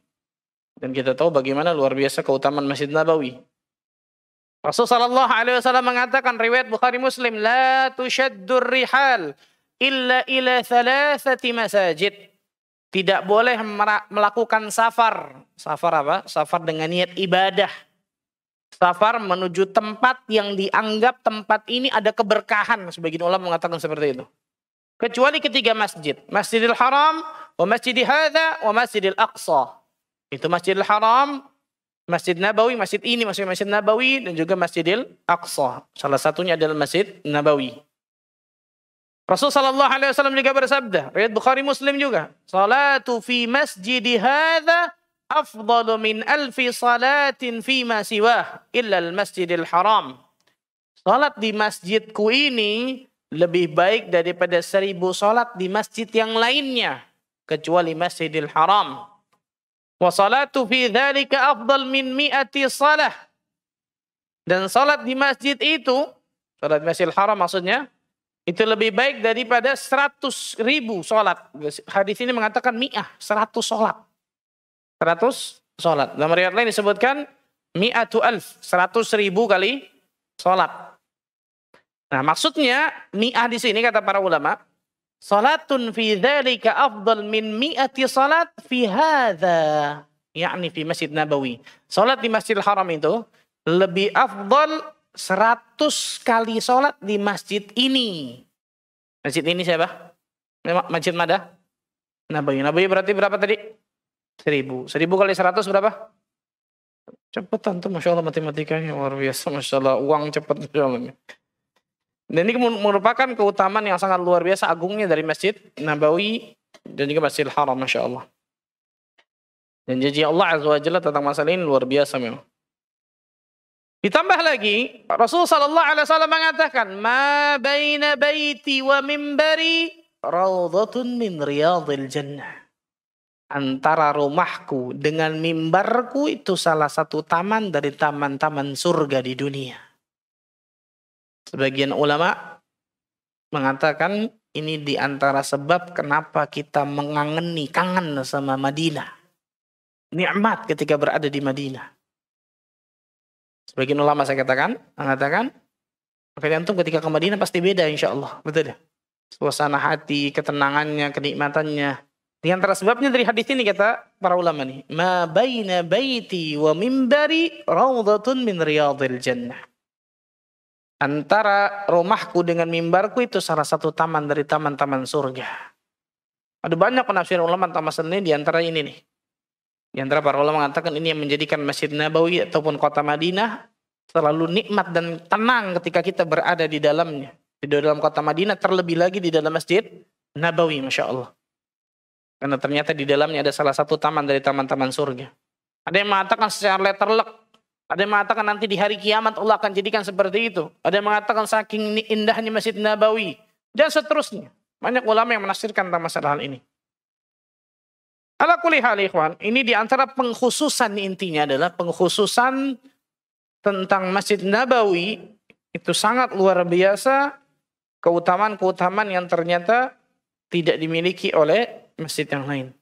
Dan kita tahu bagaimana luar biasa keutamaan Masjid Nabawi. Rasul sallallahu alaihi wasallam mengatakan, riwayat Bukhari Muslim, la tushaddur rihal illa ila thalathati masajid. Tidak boleh melakukan safar. Safar apa? Safar dengan niat ibadah. Safar menuju tempat yang dianggap tempat ini ada keberkahan. Sebagian ulama mengatakan seperti itu. Kecuali ketiga masjid. Masjidil Haram, wa Masjidil Hadza, wa Masjidil Aqsa. Itu Masjidil Haram, Masjid Nabawi, masjid ini masih Masjid Nabawi, dan juga Masjidil Aqsa. Salah satunya adalah Masjid Nabawi. Rasul sallallahu alaihi wasallam juga bersabda, riwayat Bukhari Muslim juga, salatu fi masjidi hadza afdalu min alfi salatin fi ma siwah illa al-Masjidil Haram. Salat di masjidku ini lebih baik daripada 1000 salat di masjid yang lainnya kecuali Masjidil Haram. Wa salatu fi dzalika afdal min 100 salah. Dan salat di masjid itu, salat di Masjidil Haram maksudnya, itu lebih baik daripada 100.000 sholat. Hadis ini mengatakan 100 sholat. 100 sholat. Dalam riwayat lain disebutkan 100.000 kali sholat. Nah, maksudnya di sini kata para ulama, salatun fi dzalika afdal min 100 salat fi hadza, yakni fi Masjid Nabawi. Salat di Masjidil Haram itu lebih afdal 100 kali sholat di masjid ini. Masjid ini siapa? Masjid Madah? Nabawi. Nabawi berarti berapa tadi? 1000. 1000 kali 100 berapa? Cepetan tuh, Masya Allah matematikanya. Luar biasa, Masya Allah. Uang cepat. Dan ini merupakan keutamaan yang sangat luar biasa agungnya dari Masjid Nabawi dan juga Masjidil Haram, Masya Allah. Dan janji Allah Azza wa Jalla tentang masalah ini luar biasa memang. Ditambah lagi, Rasul sallallahu alaihi wasallam mengatakan, "Ma baina baiti wa mimbari raudhatun min riyadhil jannah." Antara rumahku dengan mimbarku itu salah satu taman dari taman-taman surga di dunia. Sebagian ulama mengatakan ini di antara sebab kenapa kita kangen sama Madinah. Nikmat ketika berada di Madinah. Sebagian ulama mengatakan, makanya antum ketika ke Madinah pasti beda insya Allah. Betul ya? Suasana hati, ketenangannya, kenikmatannya. Di antara sebabnya dari hadis ini kata para ulama nih. Ma baina baiti wa mimbari raudhatun min riyadhil jannah. Antara rumahku dengan mimbarku itu salah satu taman dari taman-taman surga. Ada banyak penafsiran ulama tentang masalah ini, di antara ini nih. Di antara para ulama mengatakan ini yang menjadikan Masjid Nabawi ataupun kota Madinah selalu nikmat dan tenang ketika kita berada di dalamnya. Di dalam kota Madinah, terlebih lagi di dalam Masjid Nabawi, Masya Allah. Karena ternyata di dalamnya ada salah satu taman dari taman-taman surga. Ada yang mengatakan secara letterlek. Ada yang mengatakan nanti di hari kiamat Allah akan jadikan seperti itu. Ada yang mengatakan saking indahnya Masjid Nabawi. Dan seterusnya. Banyak ulama yang menafsirkan tentang masalah hal ini. Ala kulli hal ikhwan, ini di antara pengkhususan intinya adalah pengkhususan tentang Masjid Nabawi itu sangat luar biasa, keutamaan-keutamaan yang ternyata tidak dimiliki oleh masjid yang lain.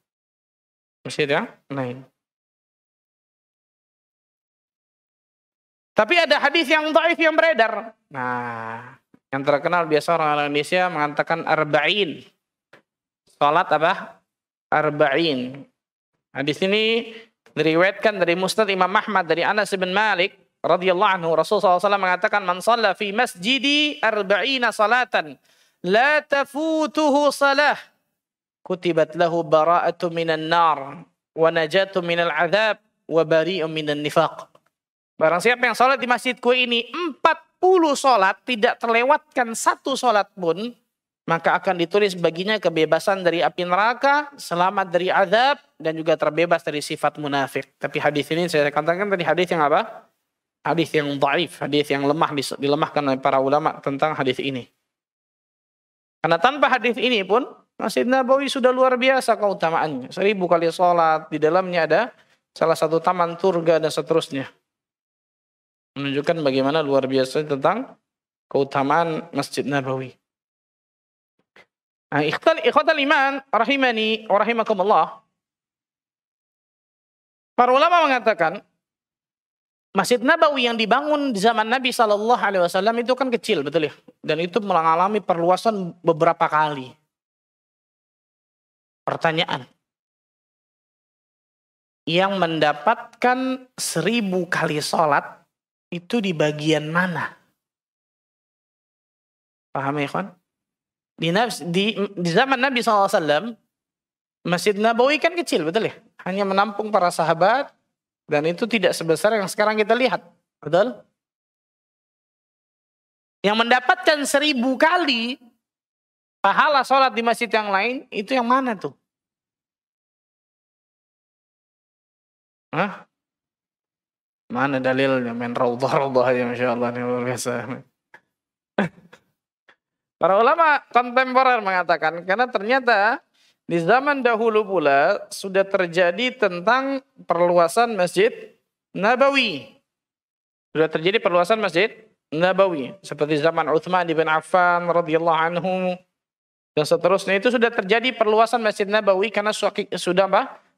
Masjid yang lain. Tapi ada hadis yang dhaif yang beredar. Nah, yang terkenal biasa orang Indonesia mengatakan arba'in. Salat apa? Arba'in. Hadis ini diriwayatkan dari Musnad Imam Ahmad dari Anas bin Malik radhiyallahu anhu. Rasulullah SAW mengatakan, "Man shalla fi masjidi arba'ina salatan la tafutuhu salah kutibat lahu bara'atu minan nar wa najatu minal azab wa bari'un minan nifaq." Barang siapa yang salat di masjidku ini 40 salat tidak terlewatkan satu salat pun, maka akan ditulis baginya kebebasan dari api neraka, selamat dari azab, dan juga terbebas dari sifat munafik. Tapi hadis ini saya katakan tadi hadis yang apa? Hadis yang dhaif, hadis yang lemah, dilemahkan oleh para ulama tentang hadis ini. Karena tanpa hadis ini pun Masjid Nabawi sudah luar biasa keutamaannya. 1000 kali sholat, di dalamnya ada salah satu taman surga dan seterusnya. Menunjukkan bagaimana luar biasa tentang keutamaan Masjid Nabawi. Nah, ikhwatal iman rahimani wa rahimakumullah. Para ulama mengatakan Masjid Nabawi yang dibangun di zaman Nabi sallallahu alaihi wasallam itu kan kecil, betul ya? Dan itu mengalami perluasan beberapa kali. Pertanyaan. Yang mendapatkan 1000 kali sholat itu di bagian mana? Paham ya, kawan? Di zaman Nabi SAW, Masjid Nabawi kan kecil, betul ya? Hanya menampung para sahabat, dan itu tidak sebesar yang sekarang kita lihat. Betul? Yang mendapatkan 1000 kali pahala sholat di masjid yang lain, itu yang mana tuh? Hah? Mana dalilnya? Main raudhah aja, Masya Allah. Ini luar biasa. Para ulama kontemporer mengatakan, karena ternyata di zaman dahulu pula sudah terjadi tentang perluasan Masjid Nabawi. Sudah terjadi perluasan Masjid Nabawi. Seperti zaman Utsman bin Affan radhiyallahu anhu dan seterusnya, itu sudah terjadi perluasan Masjid Nabawi karena sudah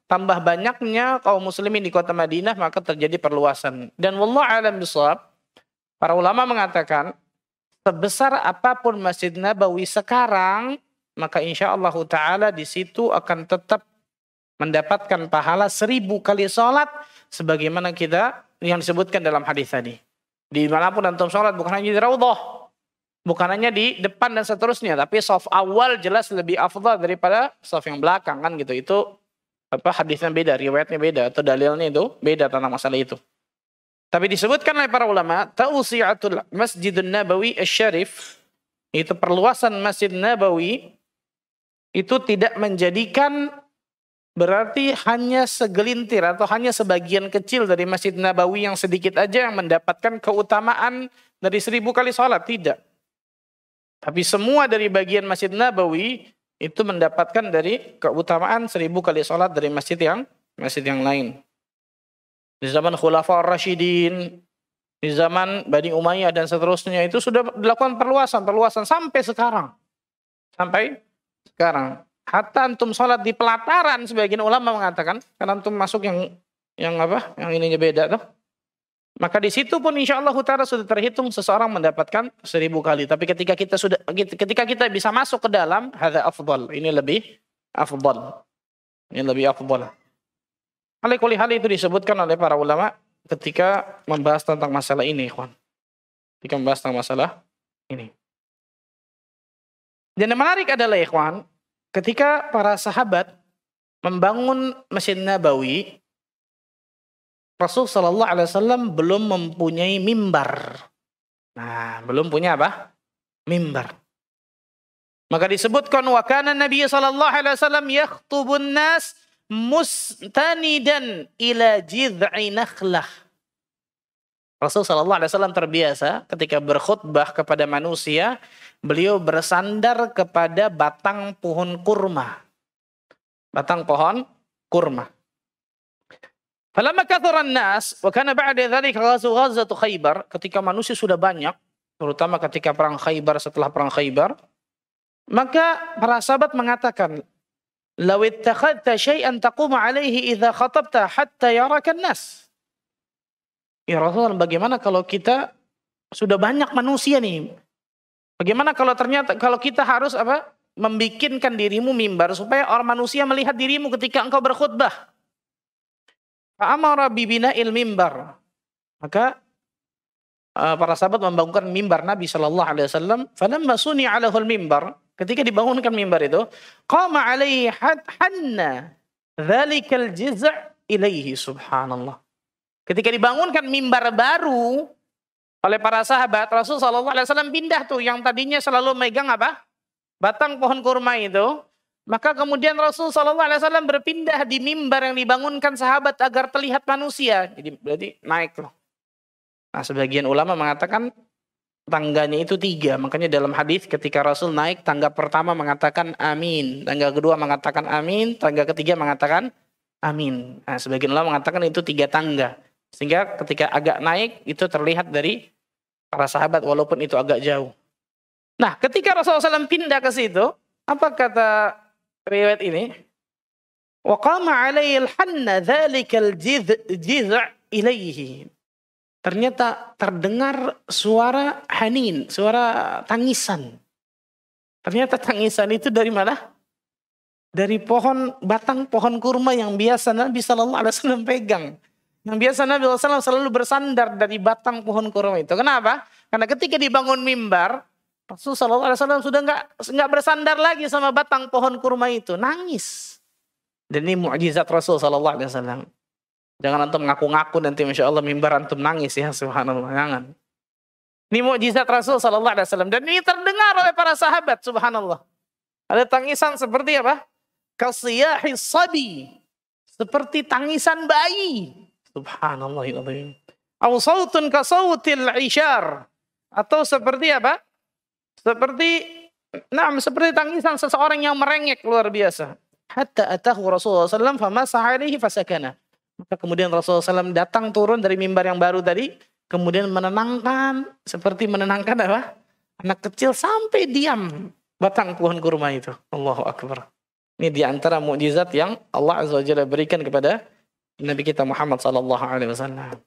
tambah banyaknya kaum muslimin di kota Madinah, maka terjadi perluasan. Dan wallahu a'lam bishawab, para ulama mengatakan sebesar apapun Masjid Nabawi sekarang, maka insya Allah Ta'ala di situ akan tetap mendapatkan pahala 1000 kali sholat sebagaimana kita yang disebutkan dalam hadis tadi. Di manapun antum sholat, bukan hanya di raudhah, bukan hanya di depan dan seterusnya, tapi shaf awal jelas lebih afdal daripada shaf yang belakang, kan gitu. Itu hadisnya beda, riwayatnya beda, atau dalilnya itu beda tentang masalah itu. Tapi disebutkan oleh para ulama, tausi'atul Masjidun Nabawi asy-Syarif, itu perluasan Masjid Nabawi itu tidak menjadikan berarti hanya segelintir atau hanya sebagian kecil dari Masjid Nabawi yang sedikit aja yang mendapatkan keutamaan dari 1000 kali sholat. Tidak. Tapi semua dari bagian Masjid Nabawi itu mendapatkan dari keutamaan 1000 kali sholat dari masjid yang lain. Di zaman Khulafaur Rasyidin, di zaman Bani Umayyah dan seterusnya itu sudah dilakukan perluasan sampai sekarang. Sampai sekarang. Hatta antum sholat di pelataran, sebagian ulama mengatakan, karena antum masuk yang ininya beda tuh. Maka di situ pun insya Allah Ta'ala sudah terhitung seseorang mendapatkan 1000 kali. Tapi ketika kita bisa masuk ke dalam, hadza afdal. Ini lebih afdal. Ini lebih afdal. Hal itu disebutkan oleh para ulama ketika membahas tentang masalah ini, ikhwan. Ketika membahas tentang masalah ini. Dan yang menarik adalah, ikhwan, ketika para sahabat membangun Masjid Nabawi, Rasul sallallahu alaihi wasallam belum mempunyai mimbar. Nah, belum punya apa? Mimbar. Maka disebutkan wa kana Nabi sallallahu alaihi wasallam yakhtubun nas mustanidan ila jid'i nakhlah. Rasul sallallahu alaihi wasallam terbiasa ketika berkhutbah kepada manusia, beliau bersandar kepada batang pohon kurma. Batang pohon kurma. Falamma kathura an-nas wa kana ba'da dzalika ghazwatu Khaybar, ketika manusia sudah banyak, terutama ketika perang Khaybar, setelah perang Khaybar, maka para sahabat mengatakan, "Law ittakhadta syai'an taqumu 'alaihi idza khatabta hatta yaraka an-nas." Ya Rasulullah, bagaimana kalau kita sudah banyak manusia nih? Bagaimana kalau kita harus membikinkan dirimu mimbar supaya orang manusia melihat dirimu ketika engkau berkhutbah? Fa'amara bibina'il mimbar. Maka para sahabat membangunkan mimbar Nabi sallallahu alaihi wasallam. Falamma suni'a lahul mimbar, ketika dibangunkan mimbar itu, qama alaihi hanna dzalikal jiz' ilaihi, subhanallah. Ketika dibangunkan mimbar baru oleh para sahabat, Rasul sallallahu alaihi wasallam pindah tuh yang tadinya selalu megang batang pohon kurma itu. Maka kemudian Rasul sallallahu alaihi wasallam berpindah di mimbar yang dibangunkan sahabat agar terlihat manusia. Jadi berarti naik loh. Nah, sebagian ulama mengatakan tangganya itu 3. Makanya dalam hadis ketika Rasul naik, tangga pertama mengatakan amin, tangga kedua mengatakan amin, tangga ketiga mengatakan amin. Nah, sebagian ulama mengatakan itu 3 tangga. Sehingga ketika agak naik itu terlihat dari para sahabat walaupun itu agak jauh. Nah, ketika Rasulullah SAW pindah ke situ, apa kata riwayat ini? Wa qama 'alaihi al-hanna dzalikal jiz' ilaihi. Ternyata terdengar suara hanin, suara tangisan. Ternyata tangisan itu dari mana? Dari batang pohon kurma yang biasa Nabi sallallahu alaihi wasallam pegang. Yang biasa Nabi sallallahu alaihi wasallam selalu bersandar dari batang pohon kurma itu. Kenapa? Karena ketika dibangun mimbar, Rasul sallallahu alaihi wasallam sudah enggak bersandar lagi sama batang pohon kurma itu, nangis. Dan ini mukjizat Rasul sallallahu alaihi wasallam. Jangan antum ngaku-ngaku nanti Masya Allah mimbar antum nangis ya, subhanallah, jangan. Ini mukjizat Rasul sallallahu alaihi wasallam dan ini terdengar oleh para sahabat, subhanallah. Ada tangisan seperti apa? Kasiyahis sabi. Seperti tangisan bayi. Subhanallahirrahmanirrahim. Aw sautun kasautil isyar. Atau seperti apa? Seperti tangisan seseorang yang merengek luar biasa. Hatta atahu Rasulullah SAW famasaha alaihi fasakana. Maka kemudian Rasulullah SAW datang turun dari mimbar yang baru tadi, kemudian seperti menenangkan apa? Anak kecil sampai diam batang pohon kurma itu. Allahu Akbar. Ini diantara mukjizat yang Allah Azza wa Jalla berikan kepada Nabi kita Muhammad sallallahu alaihi wasallam.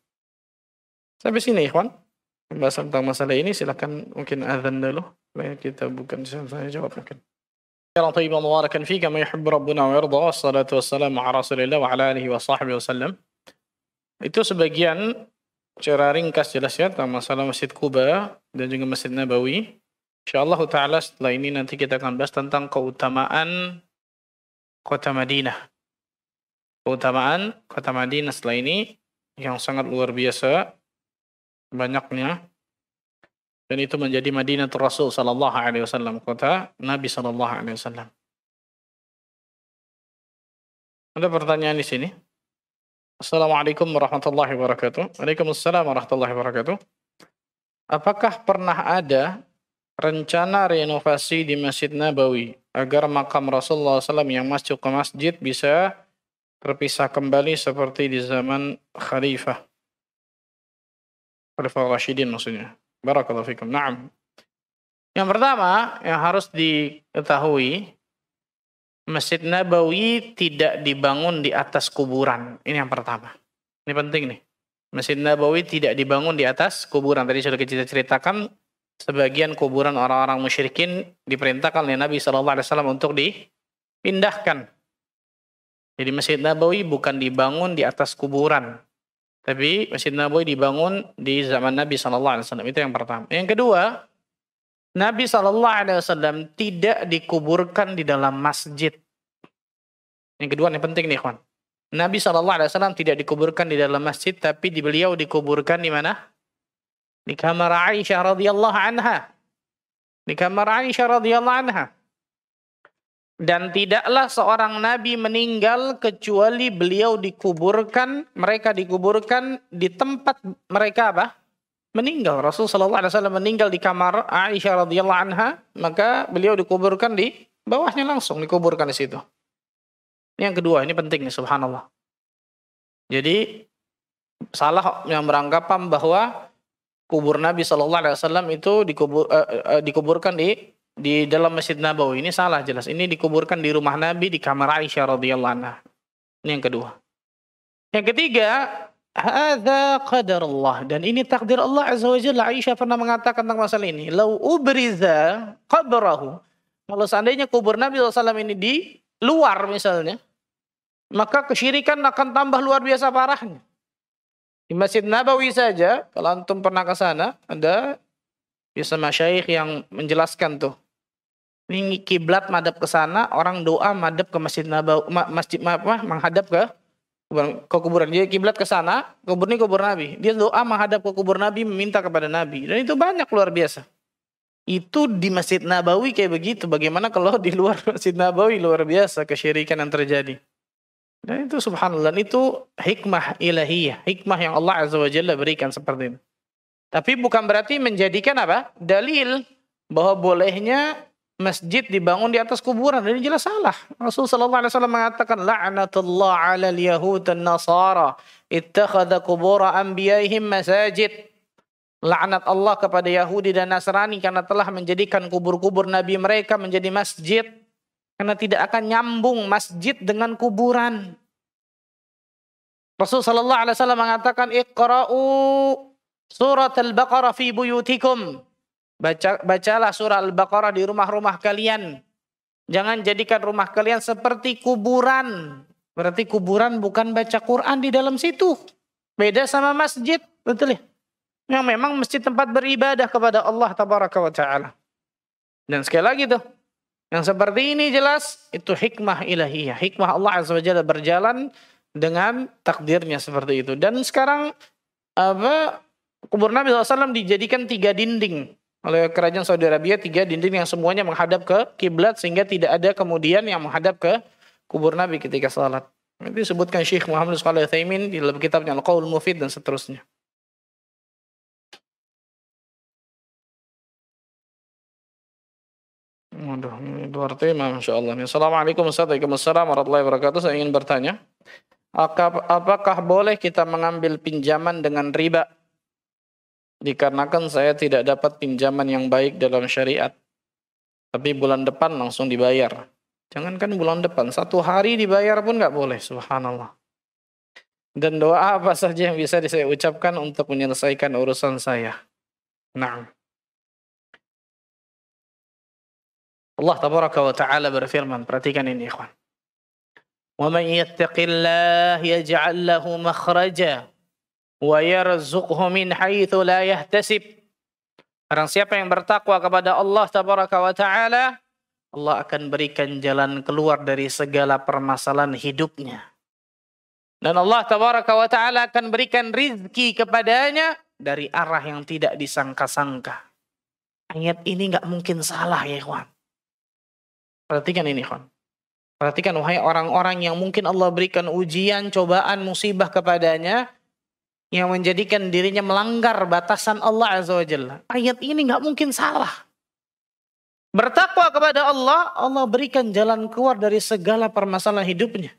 Sampai sini ikhwan. Pembahasan tentang masalah ini silakan mungkin azan dulu. Kita bukan saya jawab mungkin. Ya tayyib mubarakan fi kama yuhibbu rabbuna wa yarda. Wassalatu wassalamu ala Rasulillah wa ala alihi wa sahbihi wasallam. Itu sebagian cara ringkas jelas ya tentang masalah Masjid Quba dan juga Masjid Nabawi. Insyaallah taala setelah ini nanti kita akan bahas tentang keutamaan Kota Madinah. Keutamaan Kota Madinah setelah ini yang sangat luar biasa banyaknya. Dan itu menjadi Madinatul Rasul sallallahu alaihi wasallam, kota Nabi sallallahu alaihi wasallam. Ada pertanyaan di sini. Assalamualaikum warahmatullahi wabarakatuh. Waalaikumsalam warahmatullahi wabarakatuh. Apakah pernah ada rencana renovasi di Masjid Nabawi agar makam Rasulullah SAW yang masuk ke masjid bisa terpisah kembali seperti di zaman Khalifah Rashidin maksudnya. Barakallahu fikum. Naam. Yang pertama yang harus diketahui, Masjid Nabawi tidak dibangun di atas kuburan. Ini yang pertama. Ini penting nih. Masjid Nabawi tidak dibangun di atas kuburan. Tadi sudah kita ceritakan, sebagian kuburan orang-orang musyrikin diperintahkan oleh Nabi SAW untuk dipindahkan. Jadi Masjid Nabawi bukan dibangun di atas kuburan. Tapi Masjid Nabawi dibangun di zaman Nabi SAW. Itu yang pertama. Yang kedua, Nabi SAW tidak dikuburkan di dalam masjid. Yang kedua ini penting nih, kawan. Nabi SAW tidak dikuburkan di dalam masjid, tapi beliau dikuburkan di mana? Di kamar Aisyah radhiyallahu anha. Di kamar Aisyah radhiyallahu anha. Dan tidaklah seorang nabi meninggal kecuali beliau dikuburkan, mereka dikuburkan di tempat mereka apa? Meninggal. Rasul sallallahu alaihi wasallam meninggal di kamar Aisyah radhiyallahu anha, maka beliau dikuburkan di bawahnya, langsung dikuburkan di situ. Ini yang kedua, ini penting nih, subhanallah. Jadi salah yang beranggapan bahwa kubur Nabi sallallahu alaihi wasallam itu dikuburkan di dalam Masjid Nabawi. Ini salah jelas. Ini dikuburkan di rumah Nabi di kamar Aisyah radhiyallahu anha. Ini yang kedua. Yang ketiga, hadza qadarullah, dan ini takdir Allah azza wajalla. Aisyah pernah mengatakan tentang masalah ini, lau ubriza qabrahu, kalau seandainya kubur Nabi SAW ini di luar misalnya, maka kesyirikan akan tambah luar biasa parahnya. Di Masjid Nabawi saja, kalau antum pernah ke sana, ada biasa masyayikh yang menjelaskan tuh, ini kiblat madhab ke sana, orang doa madhab ke Masjid Nabawi, menghadap ke kuburan. Dia kiblat ke sana, kubur ini kubur Nabi. Dia doa menghadap ke kubur Nabi, meminta kepada Nabi. Dan itu banyak, luar biasa. Itu di Masjid Nabawi kayak begitu. Bagaimana kalau di luar Masjid Nabawi, luar biasa kesyirikan yang terjadi. Dan itu subhanallah, itu hikmah ilahiyah, hikmah yang Allah azza wa jalla berikan seperti itu. Tapi bukan berarti menjadikan apa? Dalil bahwa bolehnya masjid dibangun di atas kuburan. Ini jelas salah. Rasulullah SAW mengatakan, la'natullah 'alal yahud dan nasara ittakhadha qubur anbiya'ihim masajid. Laknat Allah kepada Yahudi dan Nasrani karena telah menjadikan kubur-kubur nabi mereka menjadi masjid. Karena tidak akan nyambung masjid dengan kuburan. Rasulullah SAW mengatakan, iqra'u surat al-Baqarah fi buyutikum. Bacalah surah Al-Baqarah di rumah-rumah kalian. Jangan jadikan rumah kalian seperti kuburan. Berarti kuburan bukan baca Quran di dalam situ. Beda sama masjid. Betul ya? Yang memang masjid tempat beribadah kepada Allah tabaraka wa ta'ala. Dan sekali lagi tuh, yang seperti ini jelas itu hikmah ilahiyah. Hikmah Allah azza wa jalla berjalan dengan takdirnya seperti itu. Dan sekarang kubur Nabi SAW dijadikan 3 dinding oleh kerajaan Saudi Arabia, 3 dinding yang semuanya menghadap ke kiblat, sehingga tidak ada kemudian yang menghadap ke kubur Nabi ketika salat. Itu disebutkan Syekh Muhammad Shalih Al-Utsaimin di dalam kitabnya Al-Qaul Mufid dan seterusnya. Waduh, ini luar tema, Masya Allah. Assalamualaikum warahmatullahi wabarakatuh. Saya ingin bertanya, apakah boleh kita mengambil pinjaman dengan riba? Dikarenakan saya tidak dapat pinjaman yang baik dalam syariat. Tapi bulan depan langsung dibayar. Jangankan bulan depan, 1 hari dibayar pun nggak boleh, subhanallah. Dan doa apa saja yang bisa saya ucapkan untuk menyelesaikan urusan saya? Nah, Allah tabaraka wa ta'ala berfirman, perhatikan ini ikhwan. Wa man yattaqillah yaj'al lahu makhraja wa yarzuqhu min haitsu la yahtasib. Barang siapa yang bertakwa kepada Allah tabaraka wa ta'ala, Allah akan berikan jalan keluar dari segala permasalahan hidupnya. Dan Allah tabaraka wa ta'ala akan berikan rizki kepadanya dari arah yang tidak disangka-sangka. Ayat ini nggak mungkin salah ya ikhwan. Perhatikan ini, kawan. Perhatikan wahai orang-orang yang mungkin Allah berikan ujian, cobaan, musibah kepadanya, yang menjadikan dirinya melanggar batasan Allah Azza wa Jalla. Ayat ini nggak mungkin salah. Bertakwa kepada Allah, Allah berikan jalan keluar dari segala permasalahan hidupnya.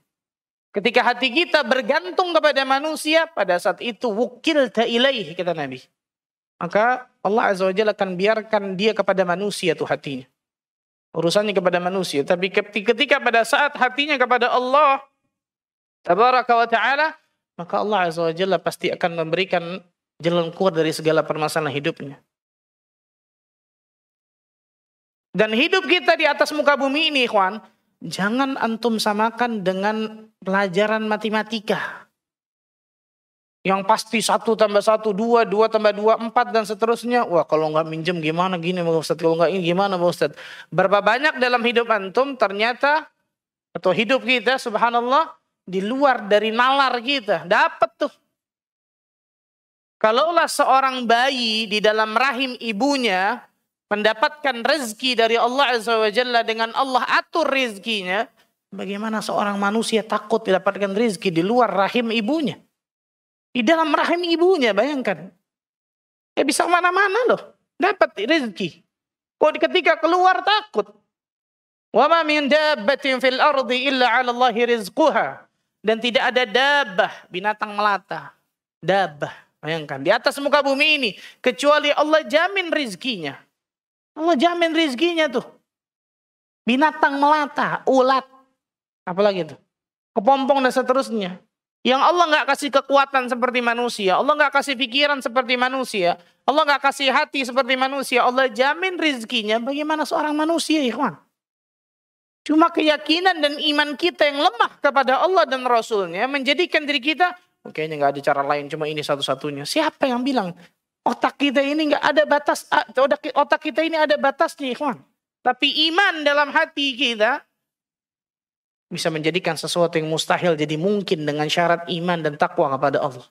Ketika hati kita bergantung kepada manusia, pada saat itu wukilta ilaih, kata Nabi. Maka Allah Azza wa Jalla akan biarkan dia kepada manusia tuh hatinya. Urusannya kepada manusia. Tapi ketika pada saat hatinya kepada Allah Tabaraka wa ta'ala, maka Allah Azza wa Jalla pasti akan memberikan jalan keluar dari segala permasalahan hidupnya. Dan hidup kita di atas muka bumi ini, ikhwan, jangan antum samakan dengan pelajaran matematika. Yang pasti 1 tambah 1, 2, 2 tambah 2, 4 dan seterusnya. Wah, kalau nggak minjem gimana gini Pak Ustadz, kalau nggak ini gimana Pak Ustadz. Berapa banyak dalam hidup antum ternyata, atau hidup kita subhanallah, di luar dari nalar kita. Dapat tuh. Kalaulah seorang bayi di dalam rahim ibunya mendapatkan rezeki dari Allah Azza wa Jalla dengan Allah atur rezekinya, bagaimana seorang manusia takut mendapatkan rezeki di luar rahim ibunya? Di dalam rahim ibunya, bayangkan. Ya bisa mana-mana loh. Dapat rezeki. Kok ketika keluar takut. Wa ma min dabbatin fil ardi illa 'ala Allahi rizquha. Dan tidak ada dabbah, binatang melata. Dabbah, bayangkan. Di atas muka bumi ini. Kecuali Allah jamin rezekinya. Allah jamin rezekinya tuh. Binatang melata, ulat. Apalagi tuh. Kepompong dan seterusnya. Yang Allah nggak kasih kekuatan seperti manusia. Allah nggak kasih pikiran seperti manusia. Allah nggak kasih hati seperti manusia. Allah jamin rezekinya. Bagaimana seorang manusia, ikhwan? Cuma keyakinan dan iman kita yang lemah kepada Allah dan Rasulnya menjadikan diri kita, kayaknya nggak ada cara lain, cuma ini satu-satunya. Siapa yang bilang otak kita ini nggak ada batas? Otak kita ini ada batasnya, ikhwan. Tapi iman dalam hati kita bisa menjadikan sesuatu yang mustahil jadi mungkin dengan syarat iman dan takwa kepada Allah.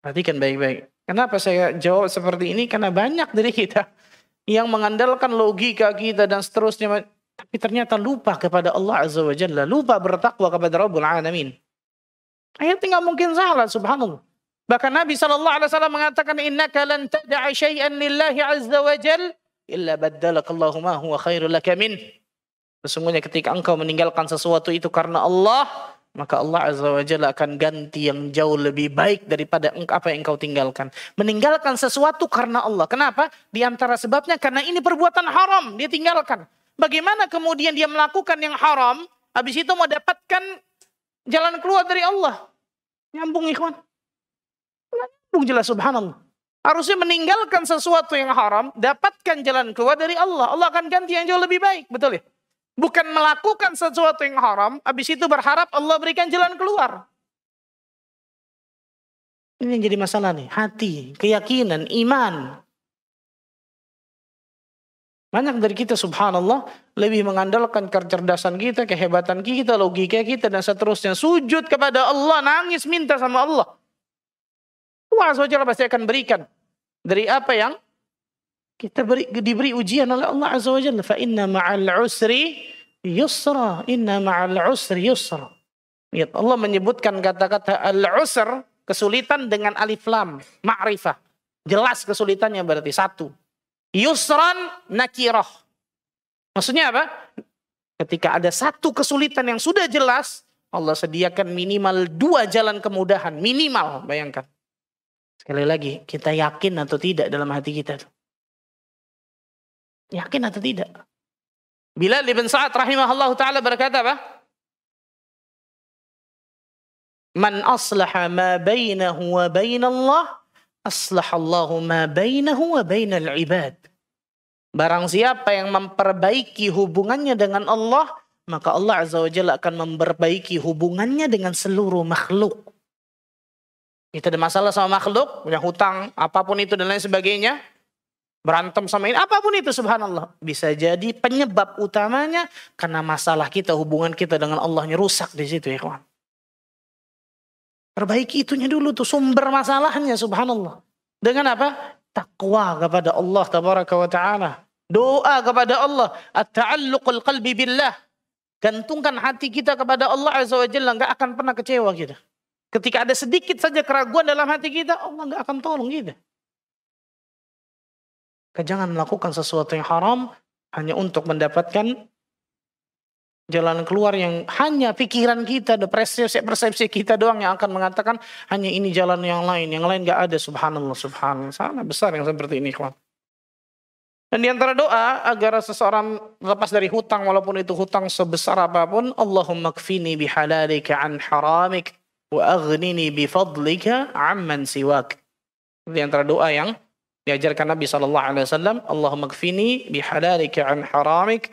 Perhatikan baik-baik. Kenapa saya jawab seperti ini? Karena banyak dari kita yang mengandalkan logika kita dan seterusnya, tapi ternyata lupa kepada Allah Azza wa Jalla, lupa bertakwa kepada Rabbul Alamin. Ayatnya nggak mungkin salah, subhanallah. Bahkan Nabi SAW mengatakan, innaka lan tada'a syai'an lillahi azza wa jal illa baddalakallahu ma huwa khairul laka min. Sesungguhnya ketika engkau meninggalkan sesuatu itu karena Allah, maka Allah Azza wa Jalla akan ganti yang jauh lebih baik daripada apa yang engkau tinggalkan. Meninggalkan sesuatu karena Allah. Kenapa? Di antara sebabnya karena ini perbuatan haram, dia tinggalkan. Bagaimana kemudian dia melakukan yang haram, habis itu mau dapatkan jalan keluar dari Allah? Nyambung, ikhwan. Nyambung jelas, subhanallah. Harusnya meninggalkan sesuatu yang haram, dapatkan jalan keluar dari Allah. Allah akan ganti yang jauh lebih baik, betul ya? Bukan melakukan sesuatu yang haram, habis itu berharap Allah berikan jalan keluar. Ini yang jadi masalah nih, hati, keyakinan, iman. Banyak dari kita subhanallah lebih mengandalkan kecerdasan kita, kehebatan kita, logika kita dan seterusnya. Sujud kepada Allah, nangis minta sama Allah. Allah SWT pasti akan berikan dari apa yang kita diberi ujian oleh Allah Azza wa Jalla. Fa inna ma'al usri yusra. Inna ma'al usri yusra. Lihat, Allah menyebutkan kata-kata al-usr, kesulitan dengan alif lam, ma'rifah. Jelas kesulitannya berarti satu. Yusran nakirah. Maksudnya apa? Ketika ada satu kesulitan yang sudah jelas, Allah sediakan minimal 2 jalan kemudahan. Minimal, bayangkan. Sekali lagi, kita yakin atau tidak dalam hati kita? Yakin atau tidak? Bilal bin Sa'ad rahimahullah ta'ala berkata apa? Man aslaha ma bainahu wa bainallah, aslahallahu ma bainahu wa bainal ibad. Barang siapa yang memperbaiki hubungannya dengan Allah, maka Allah Azza wa Jalla akan memperbaiki hubungannya dengan seluruh makhluk. Kita ada masalah sama makhluk, punya hutang, apapun itu dan lain sebagainya. Berantem sama ini, apapun itu subhanallah. Bisa jadi penyebab utamanya karena masalah kita, hubungan kita dengan Allahnya rusak di situ ya kawan. Perbaiki itunya dulu tuh sumber masalahnya subhanallah. Dengan apa? Takwa kepada Allah tabaraka wa ta'ala. Doa kepada Allah. At-ta'alluqul qalbi billah. Gantungkan hati kita kepada Allah Azza wa Jalla, nggak akan pernah kecewa kita. Ketika ada sedikit saja keraguan dalam hati kita, Allah nggak akan tolong kita. Jangan melakukan sesuatu yang haram hanya untuk mendapatkan jalan keluar yang hanya pikiran kita, persepsi kita doang yang akan mengatakan hanya ini jalan yang lain nggak ada. Subhanallah, subhanallah. Salah besar yang seperti ini, kawan. Dan di antara doa agar seseorang lepas dari hutang, walaupun itu hutang sebesar apapun, Allahumma kfini bihalalika an haramik wa aghnini bifadlika amman siwak. Di antara doa yang diajarkan Nabi SAW, Allahumma kfini bihalalika an haramik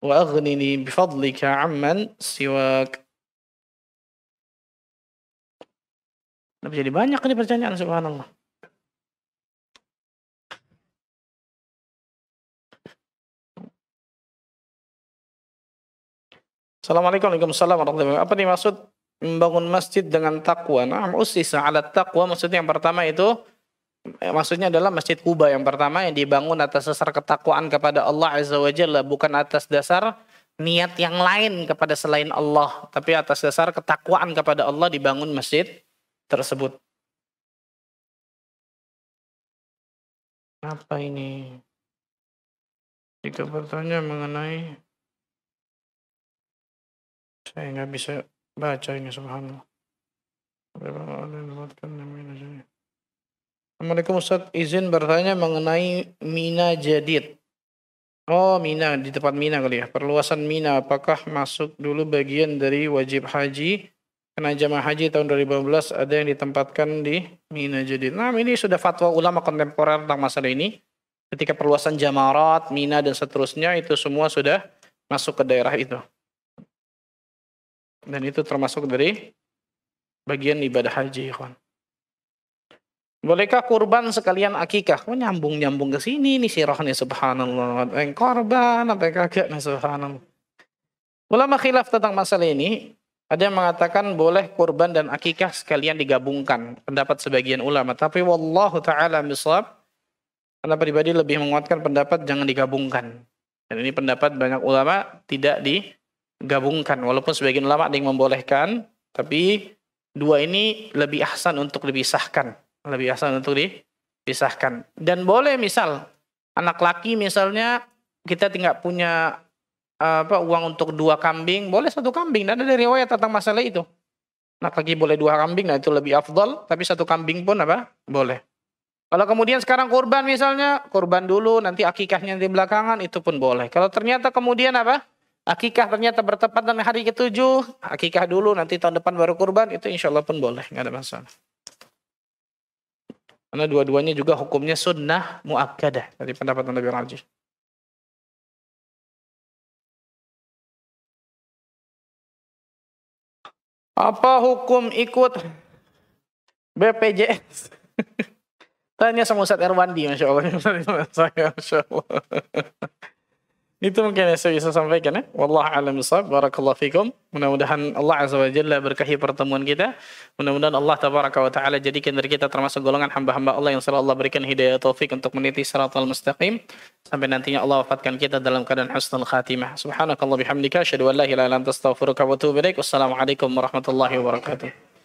wa aghnini bifadlika amman siwak. Jadi banyak ini pertanyaan, subhanallah. Assalamualaikum warahmatullahi wabarakatuh. Apa dimaksud membangun masjid dengan takwa? Nah, usisa ala taqwa, maksudnya yang pertama itu, maksudnya adalah Masjid Kuba yang pertama yang dibangun atas dasar ketakwaan kepada Allah Azza wa Jalla, bukan atas dasar niat yang lain kepada selain Allah, tapi atas dasar ketakwaan kepada Allah dibangun masjid tersebut. Apa ini? Jika bertanya mengenai, saya nggak bisa baca ini, subhanallah. Assalamualaikum Ustaz, izin bertanya mengenai Mina Jadid. Oh, Mina, di tempat Mina kali ya. Perluasan Mina, apakah masuk dulu bagian dari wajib haji? Karena jamaah haji tahun 2015 ada yang ditempatkan di Mina Jadid. Nah, ini sudah fatwa ulama kontemporer tentang masalah ini. Ketika perluasan jamarat, Mina dan seterusnya, itu semua sudah masuk ke daerah itu. Dan itu termasuk dari bagian ibadah haji, kawan. Bolehkah kurban sekalian akikah? Oh, nyambung ke sini nih sirahnya, subhanallah. Korban apa kagak nih, subhanallah. Ulama khilaf tentang masalah ini. Ada yang mengatakan boleh kurban dan akikah sekalian digabungkan. Pendapat sebagian ulama. Tapi wallahu ta'ala bisawab, karena pribadi lebih menguatkan pendapat jangan digabungkan. Dan ini pendapat banyak ulama tidak digabungkan. Walaupun sebagian ulama ada yang membolehkan, tapi dua ini lebih ahsan untuk dipisahkan. Lebih ahsan untuk dipisahkan. Dan boleh misal, anak laki misalnya, kita tidak punya uang untuk 2 kambing, boleh 1 kambing. Dan ada riwayat tentang masalah itu. Anak laki boleh 2 kambing, nah itu lebih afdal, tapi 1 kambing pun boleh. Kalau kemudian sekarang kurban misalnya, kurban dulu, nanti akikahnya di belakangan, itu pun boleh. Kalau ternyata kemudian akikah ternyata bertepatan dengan hari ke-7, akikah dulu, nanti tahun depan baru kurban, itu insya Allah pun boleh, nggak ada masalah. Karena dua-duanya juga hukumnya sunnah muakkadah dari pendapat Nabi Rajih. Apa hukum ikut BPJS? Tanya sama Ustaz Erwandi, Masya Allah. Saya, Masya Allah. Itu mungkin yang saya bisa sampaikan ya. Wallahu a'lam bishawab. Barakallahu fikum. Mudah-mudahan Allah Azza wa Jalla berkahi pertemuan kita. Mudah-mudahan Allah Tabaraka wa Ta'ala jadikan dari kita termasuk golongan hamba-hamba Allah yang selalu Allah berikan hidayah taufik untuk meniti siratal mustaqim. Sampai nantinya Allah wafatkan kita dalam keadaan husnul khatimah. Subhanakallah bihamdika. Asyhadu an la ilaha illa anta astaghfiruka wa atubu ilaik. Wassalamualaikum warahmatullahi wabarakatuh.